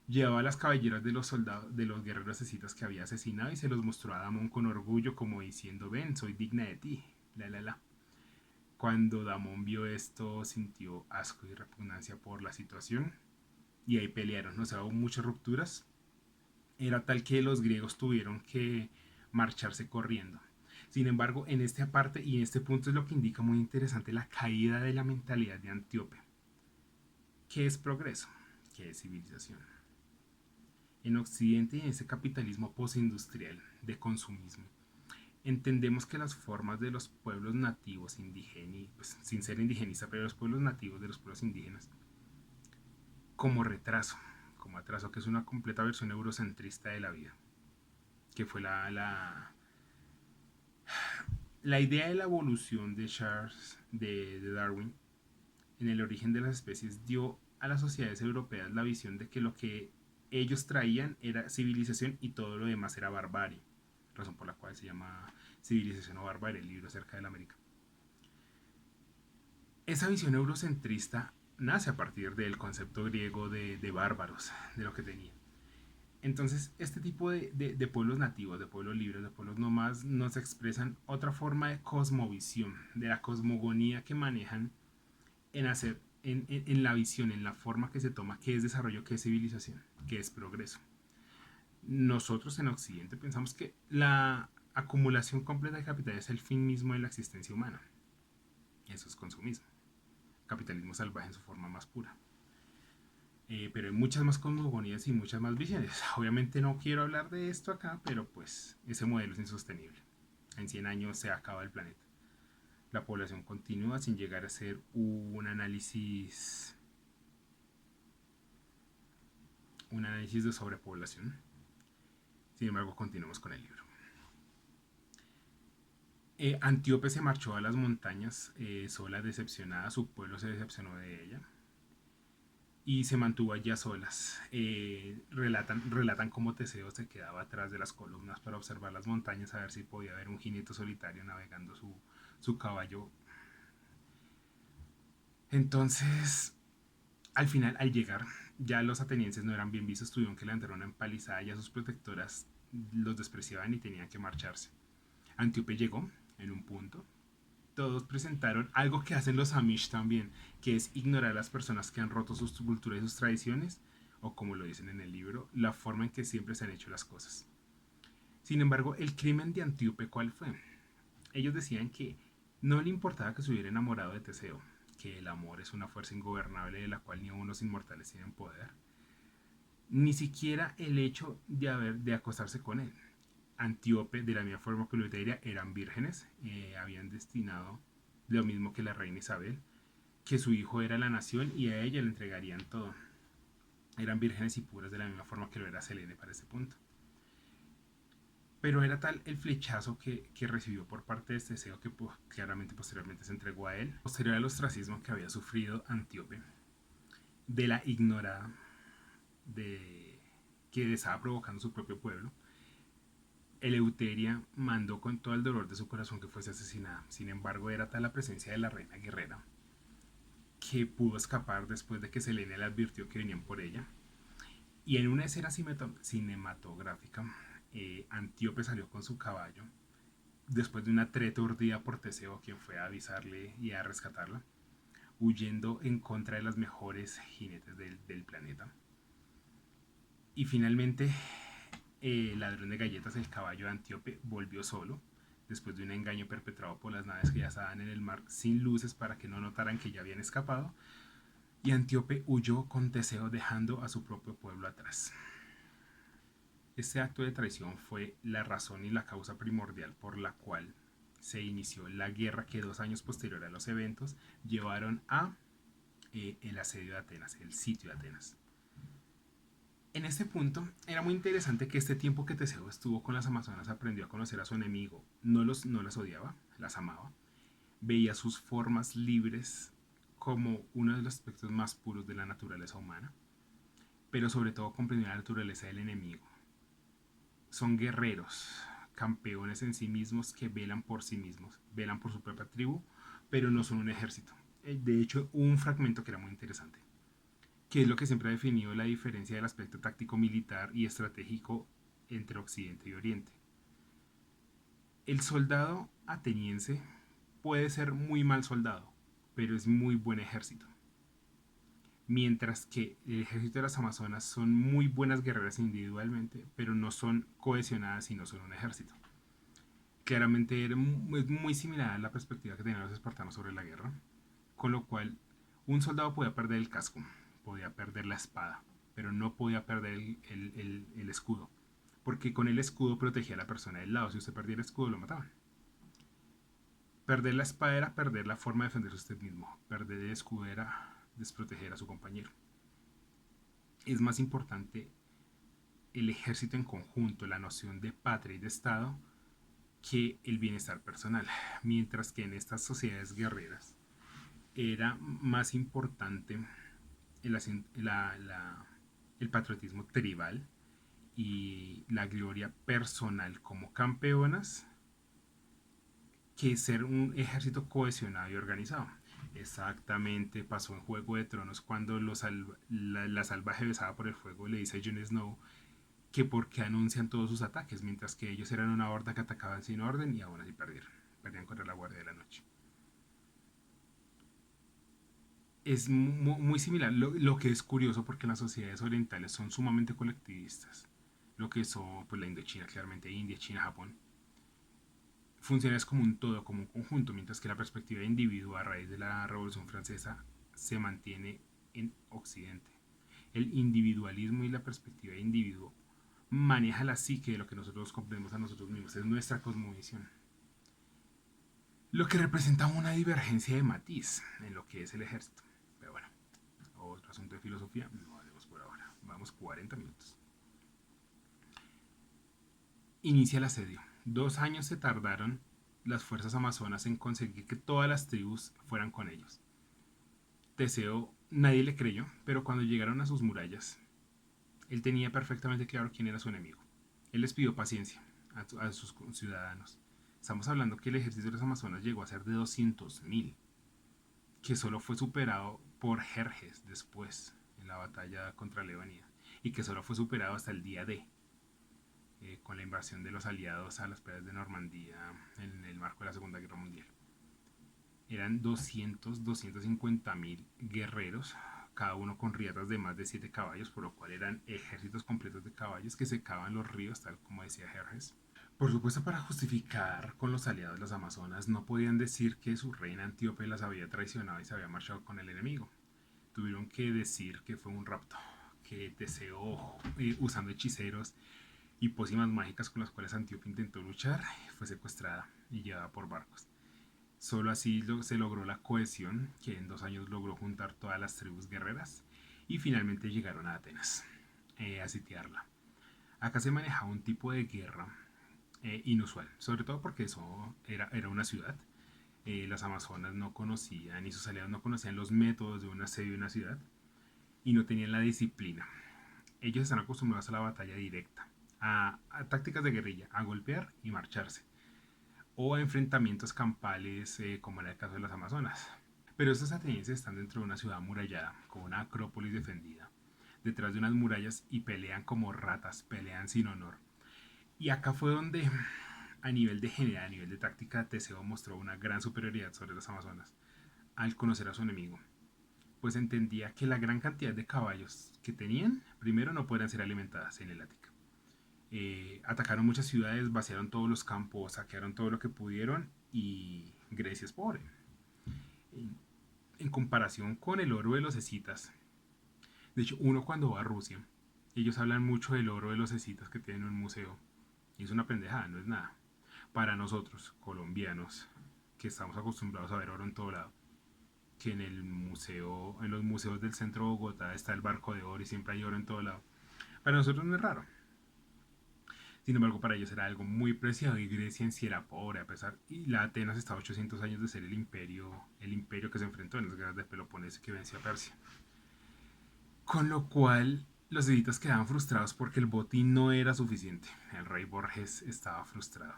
Llevaba las cabelleras de los soldados, de los guerreros escitas que había asesinado y se los mostró a Damón con orgullo, como diciendo: ven, soy digna de ti. La. Cuando Damón vio esto, sintió asco y repugnancia por la situación y ahí pelearon. O sea, hubo muchas rupturas. Era tal que los griegos tuvieron que marcharse corriendo. Sin embargo, en esta parte y en este punto es lo que indica muy interesante la caída de la mentalidad de Antíope. ¿Qué es progreso? ¿Qué es civilización? En Occidente y en ese capitalismo postindustrial de consumismo, entendemos que las formas de los pueblos nativos indígenas, pues, sin ser indigenista, pero los pueblos nativos de los pueblos indígenas, como retraso, como atraso, que es una completa versión eurocentrista de la vida, que fue la idea de la evolución de de Darwin, en el origen de las especies, dio a las sociedades europeas la visión de que lo que ellos traían era civilización y todo lo demás era barbarie, razón por la cual se llama Civilización o Barbarie, el libro acerca de la América. Esa visión eurocentrista nace a partir del concepto griego de bárbaros, de lo que tenía. Entonces, este tipo de pueblos nativos, de pueblos libres, de pueblos nómadas, nos expresan otra forma de cosmovisión, de la cosmogonía que manejan en hacer, en la visión, en la forma que se toma, qué es desarrollo, qué es civilización, qué es progreso. Nosotros en Occidente pensamos que la acumulación completa de capital es el fin mismo de la existencia humana. Eso es consumismo. Capitalismo salvaje en su forma más pura. Pero hay muchas más cosmogonías y muchas más visiones. Obviamente no quiero hablar de esto acá, pero pues ese modelo es insostenible. En 100 años se acaba el planeta. La población continúa sin llegar a ser un análisis de sobrepoblación. Sin embargo, continuamos con el libro. Antíope se marchó a las montañas sola, decepcionada. Su pueblo se decepcionó de ella y se mantuvo allí a solas. Relatan cómo Teseo se quedaba atrás de las columnas para observar las montañas a ver si podía ver un jinete solitario navegando su caballo. Entonces, al final, al llegar, ya los atenienses no eran bien vistos, tuvieron que levantar una empalizada y a sus protectoras los despreciaban y tenían que marcharse. Antíope llegó en un punto. Todos presentaron algo que hacen los Amish también, que es ignorar a las personas que han roto sus culturas y sus tradiciones, o como lo dicen en el libro, la forma en que siempre se han hecho las cosas. Sin embargo, el crimen de Antíope, ¿cuál fue? Ellos decían que no le importaba que se hubiera enamorado de Teseo, que el amor es una fuerza ingobernable de la cual ni unos inmortales tienen poder, ni siquiera el hecho de acostarse con él. Antíope, de la misma forma que Luteria, eran vírgenes, habían destinado lo mismo que la reina Isabel, que su hijo era la nación y a ella le entregarían todo. Eran vírgenes y puras de la misma forma que lo era Selene para ese punto. Pero era tal el flechazo que recibió por parte de Teseo que pues, claramente posteriormente se entregó a él. Posterior al ostracismo que había sufrido Antíope, de la ignorada de, que estaba provocando su propio pueblo, Eleuteria mandó con todo el dolor de su corazón que fuese asesinada. Sin embargo, era tal la presencia de la reina guerrera que pudo escapar después de que Selene le advirtió que venían por ella. Y en una escena cinematográfica, Antíope salió con su caballo después de una treta urdida por Teseo, quien fue a avisarle y a rescatarla, huyendo en contra de las mejores jinetes del planeta. Y finalmente, el ladrón de galletas, el caballo de Antíope, volvió solo, después de un engaño perpetrado por las naves que ya estaban en el mar sin luces para que no notaran que ya habían escapado, y Antíope huyó con Teseo dejando a su propio pueblo atrás. Este acto de traición fue la razón y la causa primordial por la cual se inició la guerra que 2 años posterior a los eventos llevaron a el asedio de Atenas, el sitio de Atenas. En este punto, era muy interesante que este tiempo que Teseo estuvo con las Amazonas aprendió a conocer a su enemigo. No las odiaba, las amaba. Veía sus formas libres como uno de los aspectos más puros de la naturaleza humana, pero sobre todo comprendió la naturaleza del enemigo. Son guerreros, campeones en sí mismos que velan por sí mismos, velan por su propia tribu, pero no son un ejército. De hecho, hubo un fragmento que era muy interesante, que es lo que siempre ha definido la diferencia del aspecto táctico militar y estratégico entre Occidente y Oriente. El soldado ateniense puede ser muy mal soldado, pero es muy buen ejército. Mientras que el ejército de las Amazonas son muy buenas guerreras individualmente, pero no son cohesionadas y no son un ejército. Claramente es muy similar a la perspectiva que tenían los espartanos sobre la guerra, con lo cual un soldado podía perder el casco, podía perder la espada, pero no podía perder el escudo, porque con el escudo protegía a la persona del lado. Si usted perdía el escudo, lo mataban. Perder la espada era perder la forma de defenderse usted mismo. Perder el escudo era desproteger a su compañero. Es más importante el ejército en conjunto, la noción de patria y de Estado, que el bienestar personal. Mientras que en estas sociedades guerreras era más importante el, el patriotismo tribal y la gloria personal como campeonas que ser un ejército cohesionado y organizado. Exactamente pasó en Juego de Tronos cuando la salvaje besada por el fuego le dice a Jon Snow que por qué anuncian todos sus ataques, mientras que ellos eran una horda que atacaban sin orden y aún así perdieron. Perdían contra la Guardia de la Noche. Es muy similar, lo que es curioso porque las sociedades orientales son sumamente colectivistas. Lo que son pues, la Indochina, claramente India, China, Japón, funciona como un todo, como un conjunto, mientras que la perspectiva de individuo a raíz de la Revolución Francesa se mantiene en Occidente. El individualismo y la perspectiva de individuo maneja la psique de lo que nosotros comprendemos a nosotros mismos, es nuestra cosmovisión. Lo que representa una divergencia de matiz en lo que es el ejército. Pero bueno, otro asunto de filosofía, no haremos por ahora. Vamos 40 minutos. Inicia el asedio. 2 años se tardaron las fuerzas amazonas en conseguir que todas las tribus fueran con ellos. Teseo nadie le creyó, pero cuando llegaron a sus murallas, él tenía perfectamente claro quién era su enemigo. Él les pidió paciencia a sus ciudadanos. Estamos hablando que el ejército de los amazonas llegó a ser de 200.000, que solo fue superado por Jerjes después, en la batalla contra Leonida, y que solo fue superado hasta el día D, con la invasión de los aliados a las playas de Normandía en el marco de la Segunda Guerra Mundial. Eran 250.000 guerreros, cada uno con riatas de más de 7 caballos, por lo cual eran ejércitos completos de caballos que secaban los ríos, tal como decía Jerjes. Por supuesto, para justificar con los aliados de las Amazonas, no podían decir que su reina Antíope las había traicionado y se había marchado con el enemigo. Tuvieron que decir que fue un rapto, que Teseo, usando hechiceros y pócimas mágicas con las cuales Antíope intentó luchar, fue secuestrada y llevada por barcos. Solo así se logró la cohesión, que en 2 años logró juntar todas las tribus guerreras y finalmente llegaron a Atenas a sitiarla. Acá se manejaba un tipo de guerra inusual, sobre todo porque eso era una ciudad. Las Amazonas no conocían y sus aliados no conocían los métodos de un asedio de una ciudad y no tenían la disciplina. Ellos están acostumbrados a la batalla directa, a tácticas de guerrilla, a golpear y marcharse, o a enfrentamientos campales como era el caso de las Amazonas. Pero estos atenienses están dentro de una ciudad amurallada, con una acrópolis defendida, detrás de unas murallas y pelean como ratas, pelean sin honor. Y acá fue donde, a nivel de general, a nivel de táctica, Teseo mostró una gran superioridad sobre las Amazonas, al conocer a su enemigo. Pues entendía que la gran cantidad de caballos que tenían, primero no podrían ser alimentadas en el Ática. Atacaron muchas ciudades, vaciaron todos los campos, saquearon todo lo que pudieron y Grecia es pobre. En comparación con el oro de los escitas, de hecho, uno cuando va a Rusia, ellos hablan mucho del oro de los escitas que tienen en un museo. Y es una pendejada, no es nada. Para nosotros, colombianos, que estamos acostumbrados a ver oro en todo lado, que en los museos del centro de Bogotá está el barco de oro y siempre hay oro en todo lado. Para nosotros no es raro. Sin embargo, para ellos era algo muy preciado y Grecia en sí era pobre, a pesar. Y la Atenas estaba a 800 años de ser el imperio que se enfrentó en las guerras de Peloponeso que venció a Persia. Con lo cual, los editas quedaban frustrados porque el botín no era suficiente. El rey Borges estaba frustrado.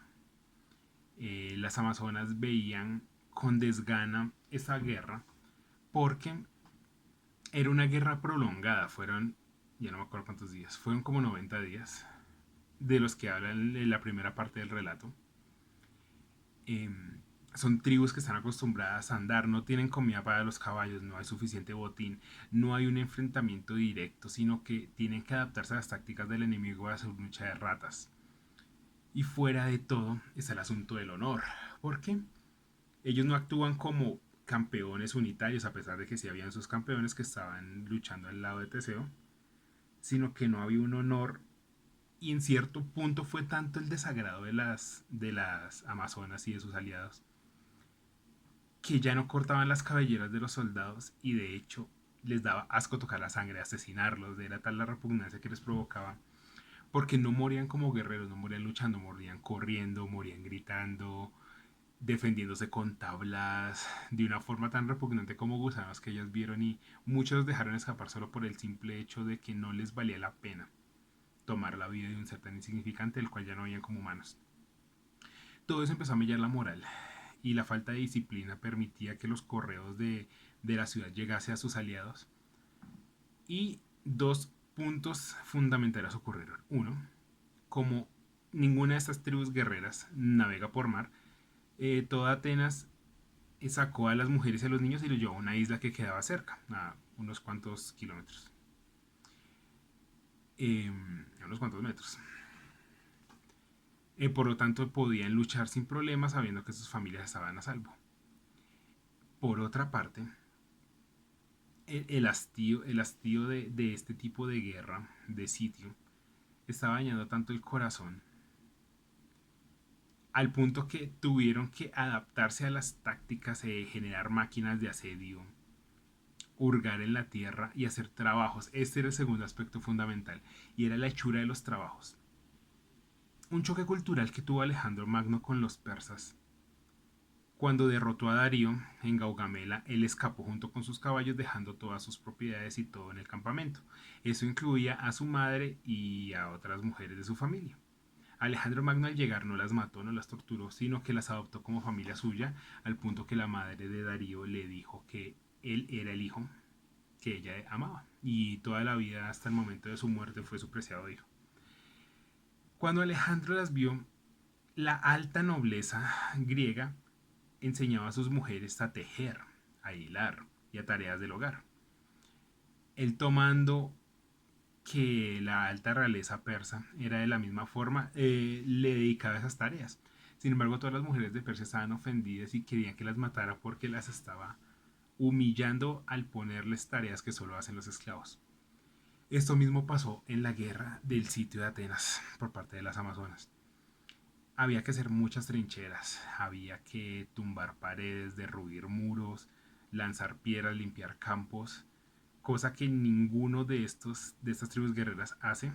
Las amazonas veían con desgana esa guerra porque era una guerra prolongada. Fueron, ya no me acuerdo cuántos días, fueron como 90 días de los que hablan en la primera parte del relato. Eh, Son tribus que están acostumbradas a andar, no tienen comida para los caballos, no hay suficiente botín, no hay un enfrentamiento directo, sino que tienen que adaptarse a las tácticas del enemigo a su lucha de ratas. Y fuera de todo está el asunto del honor, porque ellos no actúan como campeones unitarios, a pesar de que sí habían sus campeones que estaban luchando al lado de Teseo, sino que no había un honor y en cierto punto fue tanto el desagrado de las amazonas y de sus aliados que ya no cortaban las cabelleras de los soldados y de hecho les daba asco tocar la sangre, asesinarlos, era tal la repugnancia que les provocaba, porque no morían como guerreros, no morían luchando, morían corriendo, morían gritando, defendiéndose con tablas, de una forma tan repugnante como gusanos que ellas vieron y muchos dejaron escapar solo por el simple hecho de que no les valía la pena tomar la vida de un ser tan insignificante, el cual ya no veían como humanos. Todo eso empezó a mellar la moral y la falta de disciplina permitía que los correos de la ciudad llegase a sus aliados. Y dos puntos fundamentales ocurrieron. Uno, como ninguna de estas tribus guerreras navega por mar, toda Atenas sacó a las mujeres y a los niños y los llevó a una isla que quedaba cerca, a unos cuantos kilómetros, a unos cuantos metros. Por lo tanto, podían luchar sin problemas sabiendo que sus familias estaban a salvo. Por otra parte, el hastío de este tipo de guerra, de sitio, estaba dañando tanto el corazón al punto que tuvieron que adaptarse a las tácticas de generar máquinas de asedio, hurgar en la tierra y hacer trabajos. Este era el segundo aspecto fundamental y era la hechura de los trabajos. Un choque cultural que tuvo Alejandro Magno con los persas. Cuando derrotó a Darío en Gaugamela, él escapó junto con sus caballos dejando todas sus propiedades y todo en el campamento. Eso incluía a su madre y a otras mujeres de su familia. Alejandro Magno al llegar no las mató, no las torturó, sino que las adoptó como familia suya, al punto que la madre de Darío le dijo que él era el hijo que ella amaba, y toda la vida hasta el momento de su muerte fue su preciado hijo. Cuando Alejandro las vio, la alta nobleza griega enseñaba a sus mujeres a tejer, a hilar y a tareas del hogar. Él tomando que la alta realeza persa era de la misma forma, le dedicaba esas tareas. Sin embargo, todas las mujeres de Persia estaban ofendidas y querían que las matara porque las estaba humillando al ponerles tareas que solo hacen los esclavos. Esto mismo pasó en la guerra del sitio de Atenas por parte de las Amazonas. Había que hacer muchas trincheras, había que tumbar paredes, derruir muros, lanzar piedras, limpiar campos, cosa que ninguno de estas tribus guerreras hace,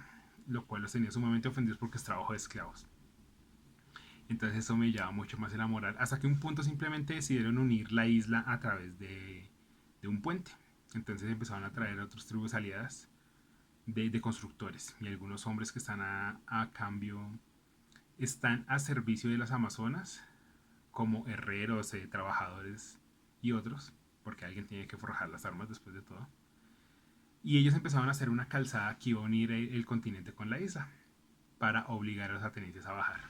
lo cual los tenía sumamente ofendidos porque es trabajo de esclavos. Entonces eso me llama mucho más en la moral, hasta que un punto simplemente decidieron unir la isla a través de un puente. Entonces empezaron a traer a otras tribus aliadas de constructores y algunos hombres que están a cambio, están a servicio de las Amazonas como herreros, trabajadores y otros, porque alguien tiene que forjar las armas después de todo. Y ellos empezaron a hacer una calzada que iba a unir el continente con la isla para obligar a los atenienses a bajar.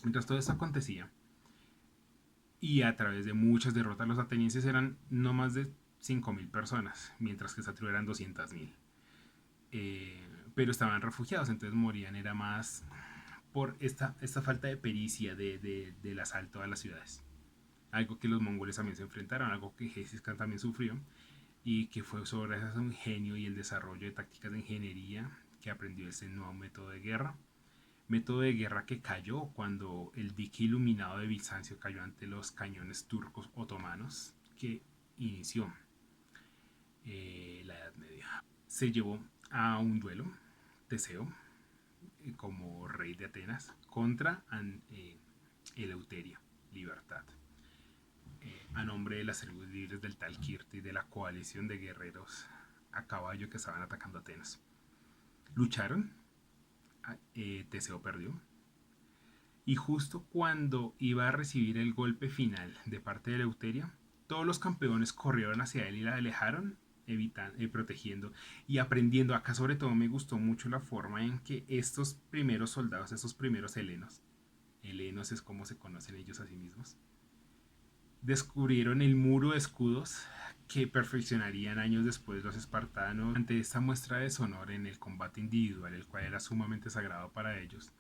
Mientras todo esto acontecía, y a través de muchas derrotas, los atenienses eran no más de 5.000 personas, mientras que esta tribu eran 200.000. Pero estaban refugiados, entonces morían, era más por esta falta de pericia del asalto a las ciudades. Algo que los mongoles también se enfrentaron, algo que Genghis Khan también sufrió, y que fue sobre su ingenio y el desarrollo de tácticas de ingeniería que aprendió ese nuevo método de guerra. Método de guerra que cayó cuando el dique iluminado de Bizancio cayó ante los cañones turcos otomanos que inició la Edad Media. Se llevó a un duelo Teseo como rey de Atenas contra Eleuteria, Libertad, a nombre de las tribus libres del Talquirte y de la coalición de guerreros a caballo que estaban atacando Atenas. Lucharon, Teseo perdió, y justo cuando iba a recibir el golpe final de parte de Eleuteria, todos los campeones corrieron hacia él y la alejaron, protegiendo y aprendiendo. Acá sobre todo me gustó mucho la forma en que estos primeros soldados, estos primeros helenos es como se conocen ellos a sí mismos, descubrieron el muro de escudos que perfeccionarían años después los espartanos. Ante esta muestra de deshonor en el combate individual, el cual era sumamente sagrado para ellos,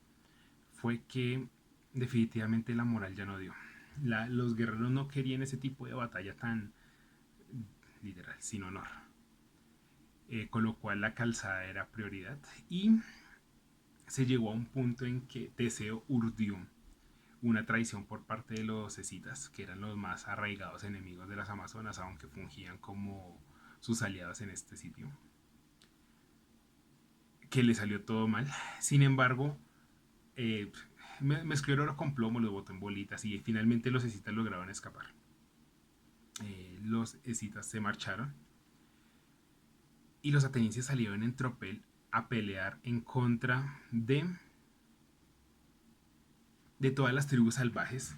fue que definitivamente la moral ya no dio. Los guerreros no querían ese tipo de batalla tan literal, sin honor. Con lo cual la calzada era prioridad y se llegó a un punto en que Teseo urdió una traición por parte de los escitas, que eran los más arraigados enemigos de las Amazonas, aunque fungían como sus aliados en este sitio, que le salió todo mal. Sin embargo, mezcló el oro con plomo, lo botó en bolitas y finalmente los escitas lograron escapar. Los escitas se marcharon y los atenienses salieron en tropel a pelear en contra de todas las tribus salvajes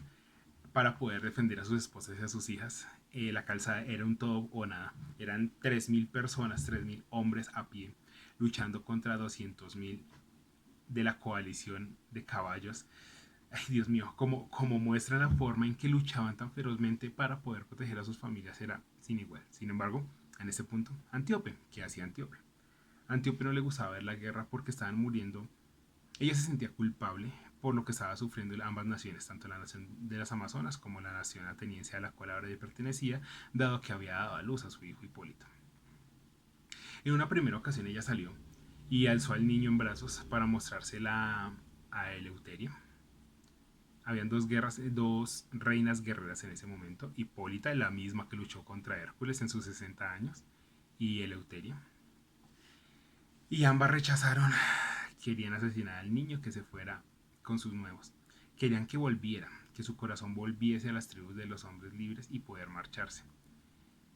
para poder defender a sus esposas y a sus hijas. La calzada era un todo o nada. Eran 3.000 personas, 3.000 hombres a pie, luchando contra 200.000 de la coalición de caballos. Ay, Dios mío, como muestra la forma en que luchaban tan ferozmente para poder proteger a sus familias era sin igual. Sin embargo, en ese punto, Antíope, ¿qué hacía Antíope? Antíope no le gustaba ver la guerra porque estaban muriendo. Ella se sentía culpable por lo que estaba sufriendo ambas naciones, tanto la nación de las Amazonas como la nación ateniense a la cual ahora pertenecía, dado que había dado a luz a su hijo Hipólito. En una primera ocasión ella salió y alzó al niño en brazos para mostrársela a Eleuteria. Habían dos reinas guerreras en ese momento, Hipólita, la misma que luchó contra Hércules en sus 60 años, y Eleuteria. Y ambas rechazaron, querían asesinar al niño, que se fuera con sus nuevos. Querían que volviera, que su corazón volviese a las tribus de los hombres libres y poder marcharse.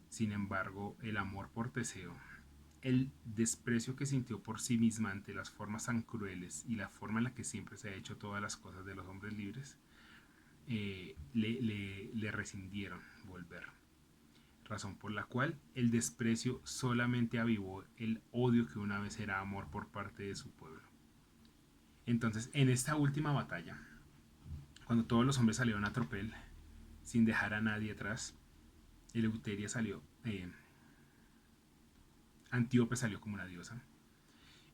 Sin embargo, el amor por Teseo, el desprecio que sintió por sí misma ante las formas tan crueles y la forma en la que siempre se ha hecho todas las cosas de los hombres libres, le rescindieron volver. Razón por la cual el desprecio solamente avivó el odio que una vez era amor por parte de su pueblo. Entonces, en esta última batalla, cuando todos los hombres salieron a tropel, sin dejar a nadie atrás, Eleuteria salió, Antíope salió como una diosa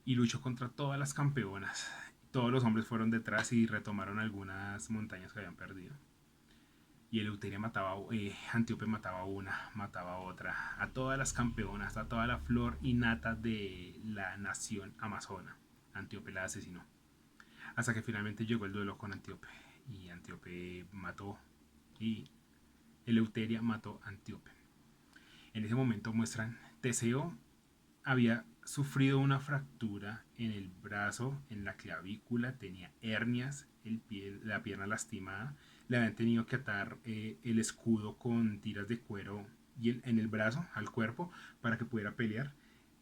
y luchó contra todas las campeonas. Todos los hombres fueron detrás y retomaron algunas montañas que habían perdido. Y Eleuteria mataba, Antíope mataba una, mataba otra, a todas las campeonas, a toda la flor y nata de la nación amazona. Antíope la asesinó. Hasta que finalmente llegó el duelo con Antíope. Y Antíope mató, y Eleuteria mató a Antíope. En ese momento muestran, Teseo había sufrido una fractura en el brazo, en la clavícula, tenía hernias, la pierna lastimada, le habían tenido que atar el escudo con tiras de cuero en el brazo, al cuerpo, para que pudiera pelear.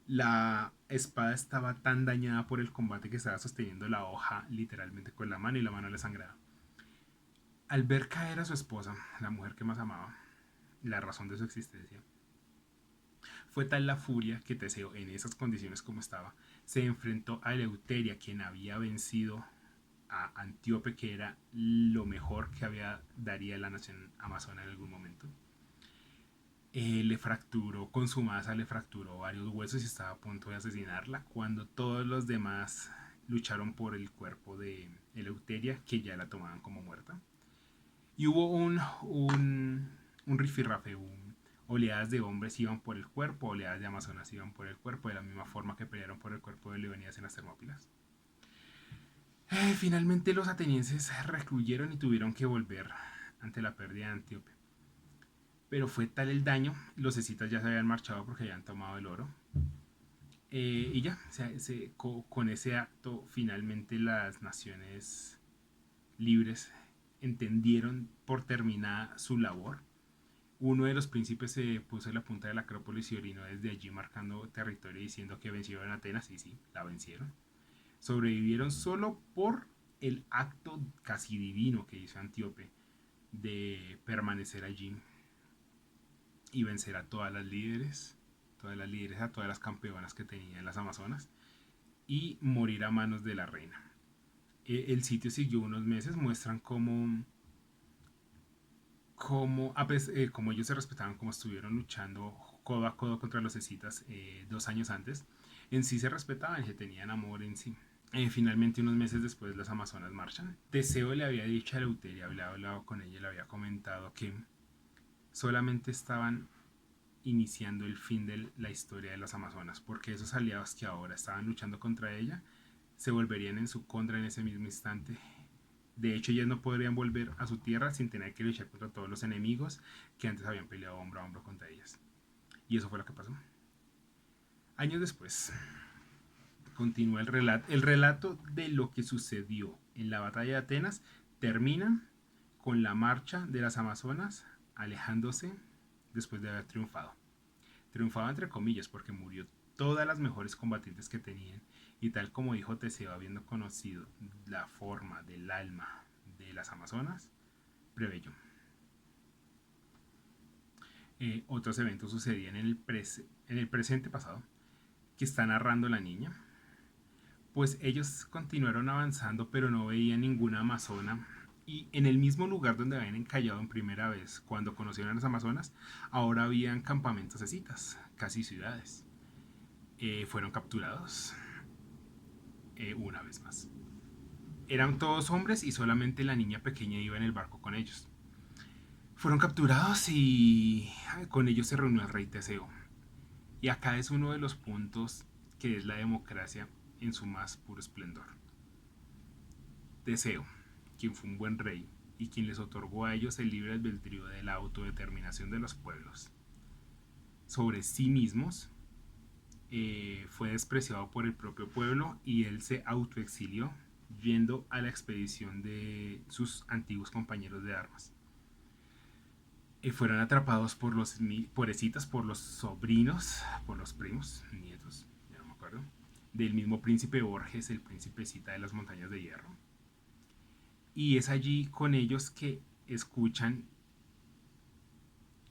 La espada estaba tan dañada por el combate que estaba sosteniendo la hoja literalmente con la mano y la mano le sangraba. Al ver caer a su esposa, la mujer que más amaba, la razón de su existencia, fue tal la furia que Teseo, en esas condiciones como estaba, se enfrentó a Eleuteria, quien había vencido a Antíope, que era lo mejor que daría la nación amazona en algún momento. Le fracturó, con su masa le fracturó varios huesos y estaba a punto de asesinarla, cuando todos los demás lucharon por el cuerpo de Eleuteria, que ya la tomaban como muerta. Y hubo un rifirrafe, oleadas de hombres iban por el cuerpo, oleadas de amazonas iban por el cuerpo, de la misma forma que pelearon por el cuerpo de Leonidas en las Termópilas. Finalmente los atenienses recluyeron y tuvieron que volver ante la pérdida de Antíope. Pero fue tal el daño, los escitas ya se habían marchado porque habían tomado el oro. Y ya, o sea, con ese acto finalmente las naciones libres entendieron por terminada su labor. Uno de los príncipes se puso en la punta de la Acrópolis y orinó desde allí marcando territorio diciendo que vencieron a Atenas y sí, la vencieron. Sobrevivieron solo por el acto casi divino que hizo Antíope de permanecer allí y vencer a todas las líderes, a todas las campeonas que tenía en las Amazonas y morir a manos de la reina. El sitio siguió unos meses, muestran como ellos se respetaban, como estuvieron luchando codo a codo contra los escitas 2 años antes, en sí se respetaban, se tenían amor en sí. Finalmente, unos meses después, las Amazonas marchan. Teseo le había dicho a Eleuteria, había hablado con ella, le había comentado que solamente estaban iniciando el fin de la historia de las Amazonas, porque esos aliados que ahora estaban luchando contra ella se volverían en su contra en ese mismo instante. De hecho, ellas no podrían volver a su tierra sin tener que luchar contra todos los enemigos que antes habían peleado hombro a hombro contra ellas. Y eso fue lo que pasó. Años después, continúa el relato de lo que sucedió en la batalla de Atenas termina con la marcha de las Amazonas alejándose después de haber triunfado. Triunfaba entre comillas porque murió todas las mejores combatientes que tenían y tal como dijo Teseo habiendo conocido la forma del alma de las Amazonas, preveyó. Otros eventos sucedían en el presente pasado que está narrando la niña, pues ellos continuaron avanzando pero no veían ninguna amazona y en el mismo lugar donde habían encallado en primera vez cuando conocieron a las amazonas, ahora habían campamentos de citas, casi ciudades. Fueron capturados una vez más. Eran todos hombres y solamente la niña pequeña iba en el barco con ellos. Fueron capturados y con ellos se reunió el rey Teseo. Y acá es uno de los puntos que es la democracia en su más puro esplendor. Teseo, quien fue un buen rey y quien les otorgó a ellos el libre albedrío de la autodeterminación de los pueblos sobre sí mismos, fue despreciado por el propio pueblo y él se autoexilió yendo a la expedición de sus antiguos compañeros de armas. Fueron atrapados por los sobrinos, por los primos, nietos, ya no me acuerdo, del mismo príncipe Borges, el príncipecita de las montañas de hierro. Y es allí con ellos que escuchan,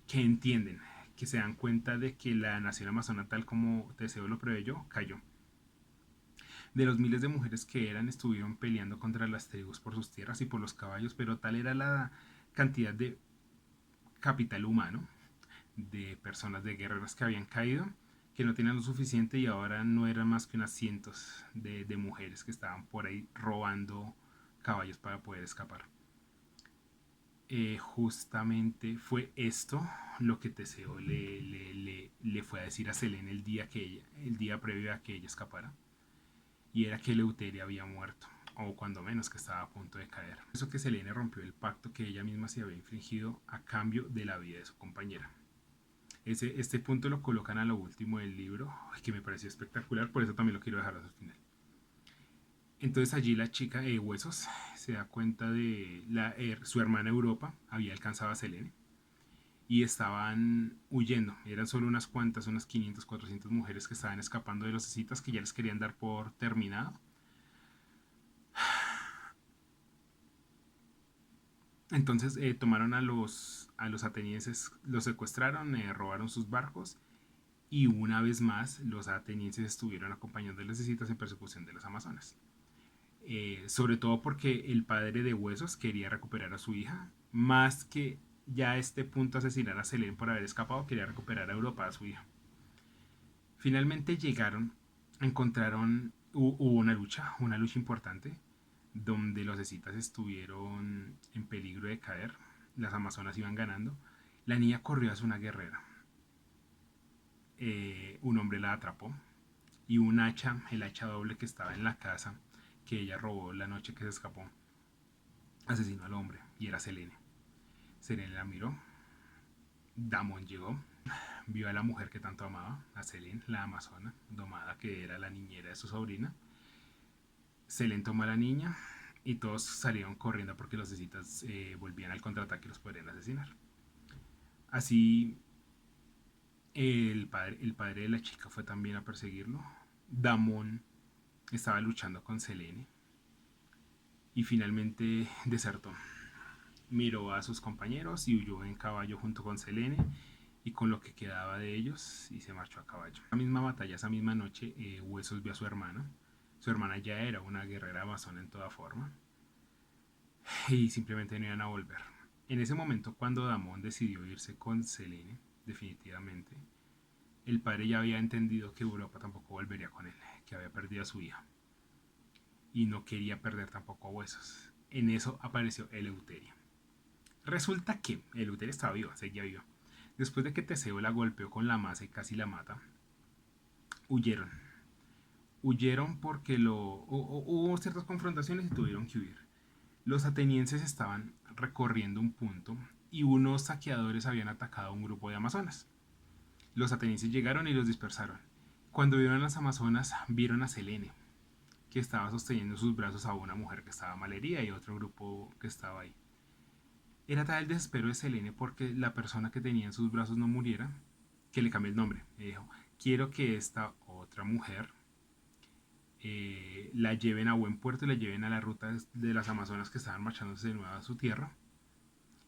que entienden, que se dan cuenta de que la nación amazona, tal como Teseo lo preveyó, cayó. De los miles de mujeres que eran, estuvieron peleando contra las tribus por sus tierras y por los caballos, pero tal era la cantidad de capital humano, de personas, de guerreras que habían caído, que no tenían lo suficiente y ahora no eran más que unas cientos de mujeres que estaban por ahí robando caballos para poder escapar. Justamente fue esto lo que Teseo le fue a decir a Selene el día previo a que ella escapara, y era que Eleuteria había muerto, o cuando menos que estaba a punto de caer. Por eso que Selene rompió el pacto que ella misma se había infligido a cambio de la vida de su compañera. Este punto lo colocan a lo último del libro, que me pareció espectacular, por eso también lo quiero dejar hasta el final. Entonces allí la chica de Huesos se da cuenta de su hermana Europa había alcanzado a Selene y estaban huyendo. Eran solo unas cuantas, unas 500, 400 mujeres que estaban escapando de los escitas que ya les querían dar por terminado. Entonces tomaron a los atenienses, los secuestraron, robaron sus barcos y una vez más los atenienses estuvieron acompañando a los escitas en persecución de las amazonas. Sobre todo porque el padre de Huesos quería recuperar a su hija, más que ya a este punto asesinar a Selene por haber escapado, quería recuperar a Europa, a su hija. Finalmente llegaron, hubo una lucha importante, donde los escitas estuvieron en peligro de caer, las amazonas iban ganando, la niña corrió hacia una guerrera, un hombre la atrapó y el hacha doble que estaba en la casa que ella robó la noche que se escapó, asesinó al hombre y era Selene. Selene la miró, Damon llegó, vio a la mujer que tanto amaba, a Selene, la amazona, domada, que era la niñera de su sobrina. Selene tomó a la niña y todos salieron corriendo porque los escitas volvían al contraataque y los podrían asesinar. Así, el padre de la chica fue también a perseguirlo. Damon estaba luchando con Selene y finalmente desertó. Miró a sus compañeros y huyó en caballo junto con Selene y con lo que quedaba de ellos y se marchó a caballo. En la misma batalla, esa misma noche, Huesos vio a su hermana. Su hermana ya era una guerrera amazona en toda forma y simplemente no iban a volver. En ese momento, cuando Damon decidió irse con Selene, definitivamente, el padre ya había entendido que Europa tampoco volvería con él, que había perdido a su hija y no quería perder tampoco a Huesos. En eso apareció Eleuteria. Resulta que Eleuteria estaba viva, seguía viva. Después de que Teseo la golpeó con la maza y casi la mata, huyeron. Huyeron porque hubo ciertas confrontaciones y tuvieron que huir. Los atenienses estaban recorriendo un punto y unos saqueadores habían atacado a un grupo de amazonas. Los atenienses llegaron y los dispersaron. Cuando vieron a las amazonas, vieron a Selene, que estaba sosteniendo sus brazos a una mujer que estaba malherida y otro grupo que estaba ahí. Era tal el desespero de Selene porque la persona que tenía en sus brazos no muriera, que le cambió el nombre. Le dijo, quiero que esta otra mujer la lleven a buen puerto y la lleven a la ruta de las amazonas que estaban marchándose de nuevo a su tierra.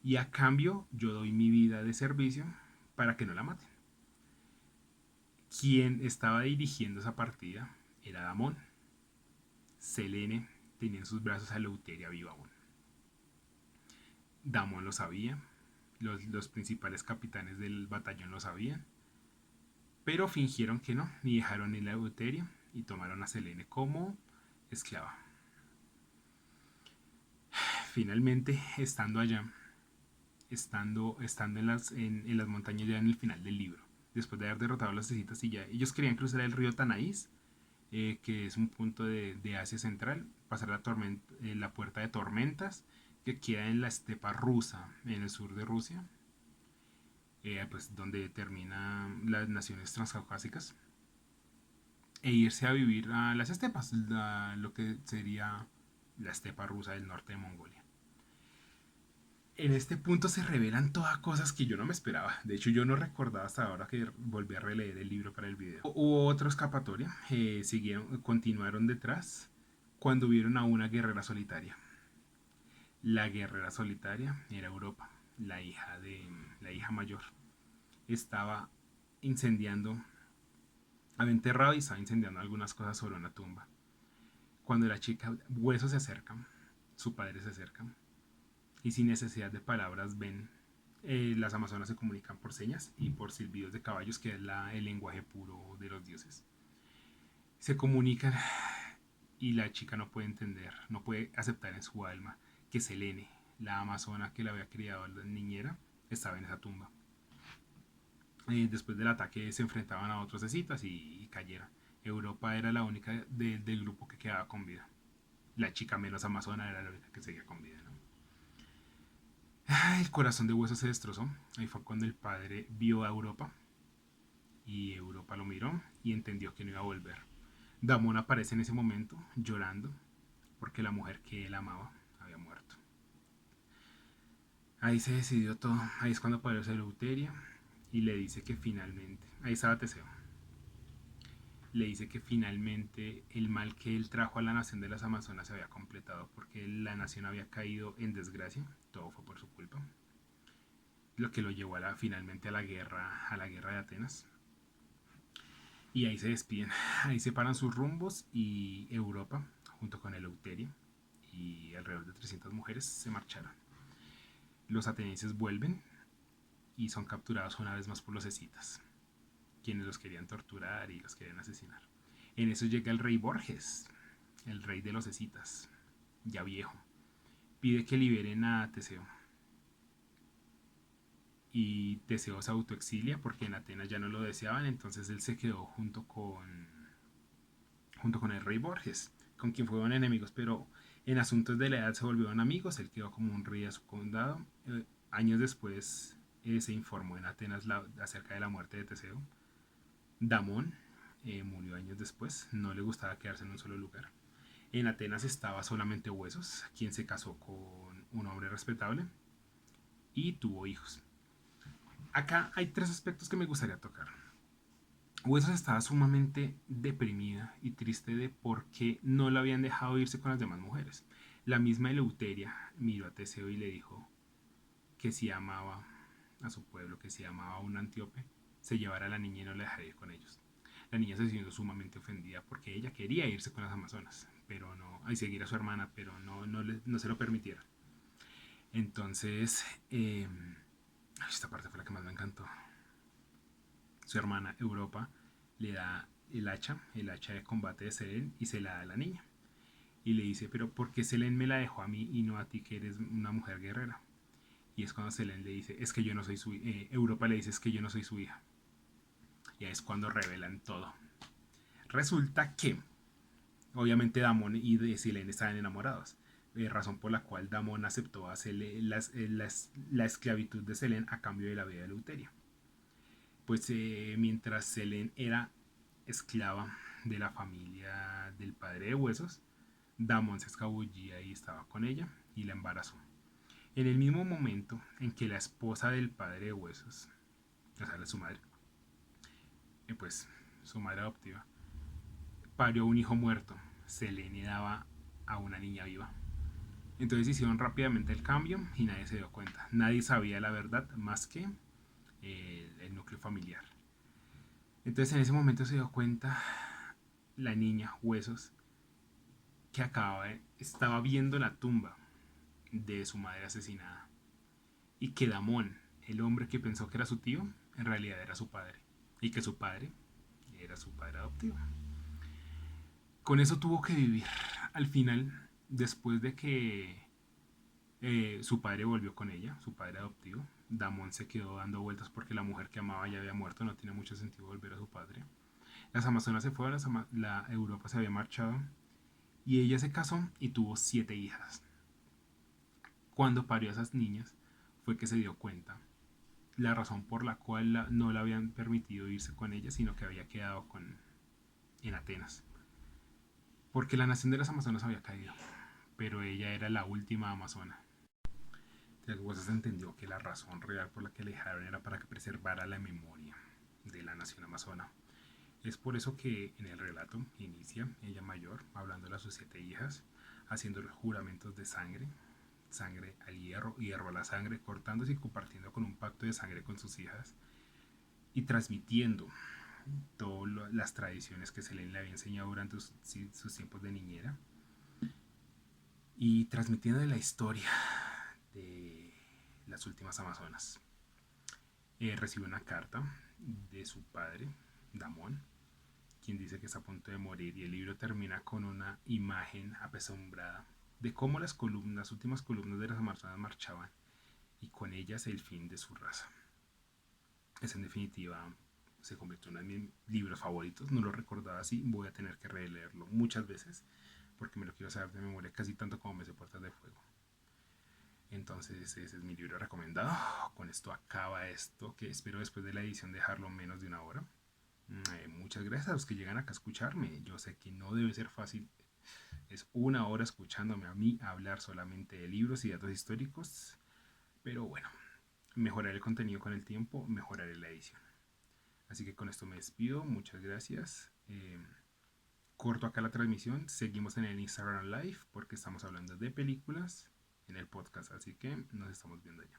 Y a cambio yo doy mi vida de servicio para que no la maten. Quien estaba dirigiendo esa partida era Damón. Selene tenía en sus brazos a Eleuteria viva aún. Damón lo sabía, los principales capitanes del batallón lo sabían, pero fingieron que no, y dejaron en la Eleuteria y tomaron a Selene como esclava. Finalmente, estando allá, estando en las montañas ya en el final del libro, después de haber derrotado a los escitas y ya ellos querían cruzar el río Tanais, que es un punto de Asia Central, pasar la puerta de Tormentas, que queda en la estepa rusa, en el sur de Rusia, pues donde terminan las naciones transcaucásicas, e irse a vivir a las estepas, lo que sería la estepa rusa del norte de Mongolia. En este punto se revelan todas cosas que yo no me esperaba. De hecho, yo no recordaba hasta ahora que volví a releer el libro para el video. Hubo otra escapatoria, continuaron detrás cuando vieron a una guerrera solitaria. La guerrera solitaria era Europa, la hija mayor. Estaba incendiando, había enterrado y estaba incendiando algunas cosas sobre una tumba. Cuando la chica Hueso se acerca, su padre se acerca y sin necesidad de palabras ven, las amazonas se comunican por señas y por silbidos de caballos, que es el lenguaje puro de los dioses. Se comunican y la chica no puede entender, no puede aceptar en su alma que Selene, la amazona que la había criado la niñera, estaba en esa tumba. Después del ataque se enfrentaban a otros escitas y cayeron. Europa era la única del grupo que quedaba con vida. La chica menos amazona era la única que seguía con vida, ¿no? El corazón de Hueso se destrozó. Ahí fue cuando el padre vio a Europa y Europa lo miró y entendió que no iba a volver. Damón aparece en ese momento llorando porque la mujer que él amaba había muerto. Ahí se decidió todo. Ahí es cuando aparece Eleuteria y le dice que finalmente, ahí estaba Teseo, le dice que finalmente el mal que él trajo a la nación de las Amazonas se había completado porque la nación había caído en desgracia, todo fue por su culpa, lo que lo llevó finalmente a la guerra de Atenas. Y ahí se despiden, ahí separan sus rumbos y Europa, junto con Eleuteria y alrededor de 300 mujeres, se marcharon. Los atenienses vuelven y son capturados una vez más por los escitas, quienes los querían torturar y los querían asesinar. En eso llega el rey Borges, el rey de los escitas, ya viejo. Pide que liberen a Teseo. Y Teseo se autoexilia porque en Atenas ya no lo deseaban, entonces él se quedó junto con el rey Borges, con quien fueron enemigos, pero en asuntos de la edad se volvieron amigos. Él quedó como un rey a su condado. Años después se informó en Atenas acerca de la muerte de Teseo. Damón murió años después, no le gustaba quedarse en un solo lugar. En Atenas estaba solamente Huesos, quien se casó con un hombre respetable y tuvo hijos. Acá hay tres aspectos que me gustaría tocar. Huesos estaba sumamente deprimida y triste de por qué no la habían dejado irse con las demás mujeres. La misma Eleuteria miró a Teseo y le dijo que si amaba a su pueblo, que si amaba a un antíope, se llevara a la niña y no la dejaría ir con ellos. La niña se sintió sumamente ofendida porque ella quería irse con las amazonas, pero no, y seguir a su hermana, pero no se lo permitieron. Entonces, esta parte fue la que más me encantó. Su hermana Europa le da el hacha de combate de Selene y se la da a la niña. Y le dice, pero ¿por qué Selene me la dejó a mí y no a ti que eres una mujer guerrera? Y es cuando Selene le dice, es que yo no soy su Europa le dice, es que yo no soy su hija. Y ahí es cuando revelan todo. Resulta que, obviamente, Damón y de Selene estaban enamorados. Razón por la cual Damón aceptó hacer la esclavitud de Selene a cambio de la vida de Eleuteria. Pues mientras Selene era esclava de la familia del padre de Huesos, Damón se escabullía y estaba con ella y la embarazó. En el mismo momento en que la esposa del padre de Huesos, o sea, su madre, pues su madre adoptiva, parió un hijo muerto, Selene daba a una niña viva. Entonces hicieron rápidamente el cambio y nadie se dio cuenta. Nadie sabía la verdad más que el núcleo familiar. Entonces en ese momento se dio cuenta la niña Huesos que estaba viendo la tumba de su madre asesinada y que Damón, el hombre que pensó que era su tío, en realidad era su padre y que su padre era su padre adoptivo. Con eso tuvo que vivir. Al final, después de que su padre volvió con ella, su padre adoptivo, Damón se quedó dando vueltas porque la mujer que amaba ya había muerto, no tiene mucho sentido volver a su padre. Las Amazonas se fueron, la Europa se había marchado y ella se casó y tuvo 7 hijas. Cuando parió a esas niñas fue que se dio cuenta la razón por la cual no le habían permitido irse con ella, sino que había quedado en Atenas. Porque la nación de las Amazonas había caído, pero ella era la última amazona. Después se entendió que la razón real por la que le dejaron era para que preservara la memoria de la nación amazona. Es por eso que en el relato inicia ella mayor, hablando a sus 7 hijas, haciendo los juramentos de sangre, sangre al hierro, hierro a la sangre, cortándose y compartiendo con un pacto de sangre con sus hijas y transmitiendo todas las tradiciones que Selene le había enseñado durante sus tiempos de niñera y transmitiendo la historia de las últimas amazonas. Recibe una carta de su padre, Damón, quien dice que está a punto de morir y el libro termina con una imagen apesumbrada de cómo las últimas columnas de las amazonas marchaban y con ellas el fin de su raza. Es en definitiva se convirtió en uno de mis libros favoritos, no lo recordaba así, voy a tener que releerlo muchas veces porque me lo quiero saber de memoria casi tanto como me sé Puertas de Fuego. Entonces ese es mi libro recomendado. Con esto acaba esto, que espero después de la edición dejarlo menos de una hora. Muchas gracias a los que llegan acá a escucharme. Yo sé que no debe ser fácil. Es una hora escuchándome a mí hablar solamente de libros y datos históricos. Pero bueno, mejoraré el contenido con el tiempo, mejoraré la edición. Así que con esto me despido. Muchas gracias. Corto acá la transmisión. Seguimos en el Instagram Live porque estamos hablando de películas en el podcast. Así que nos estamos viendo ya.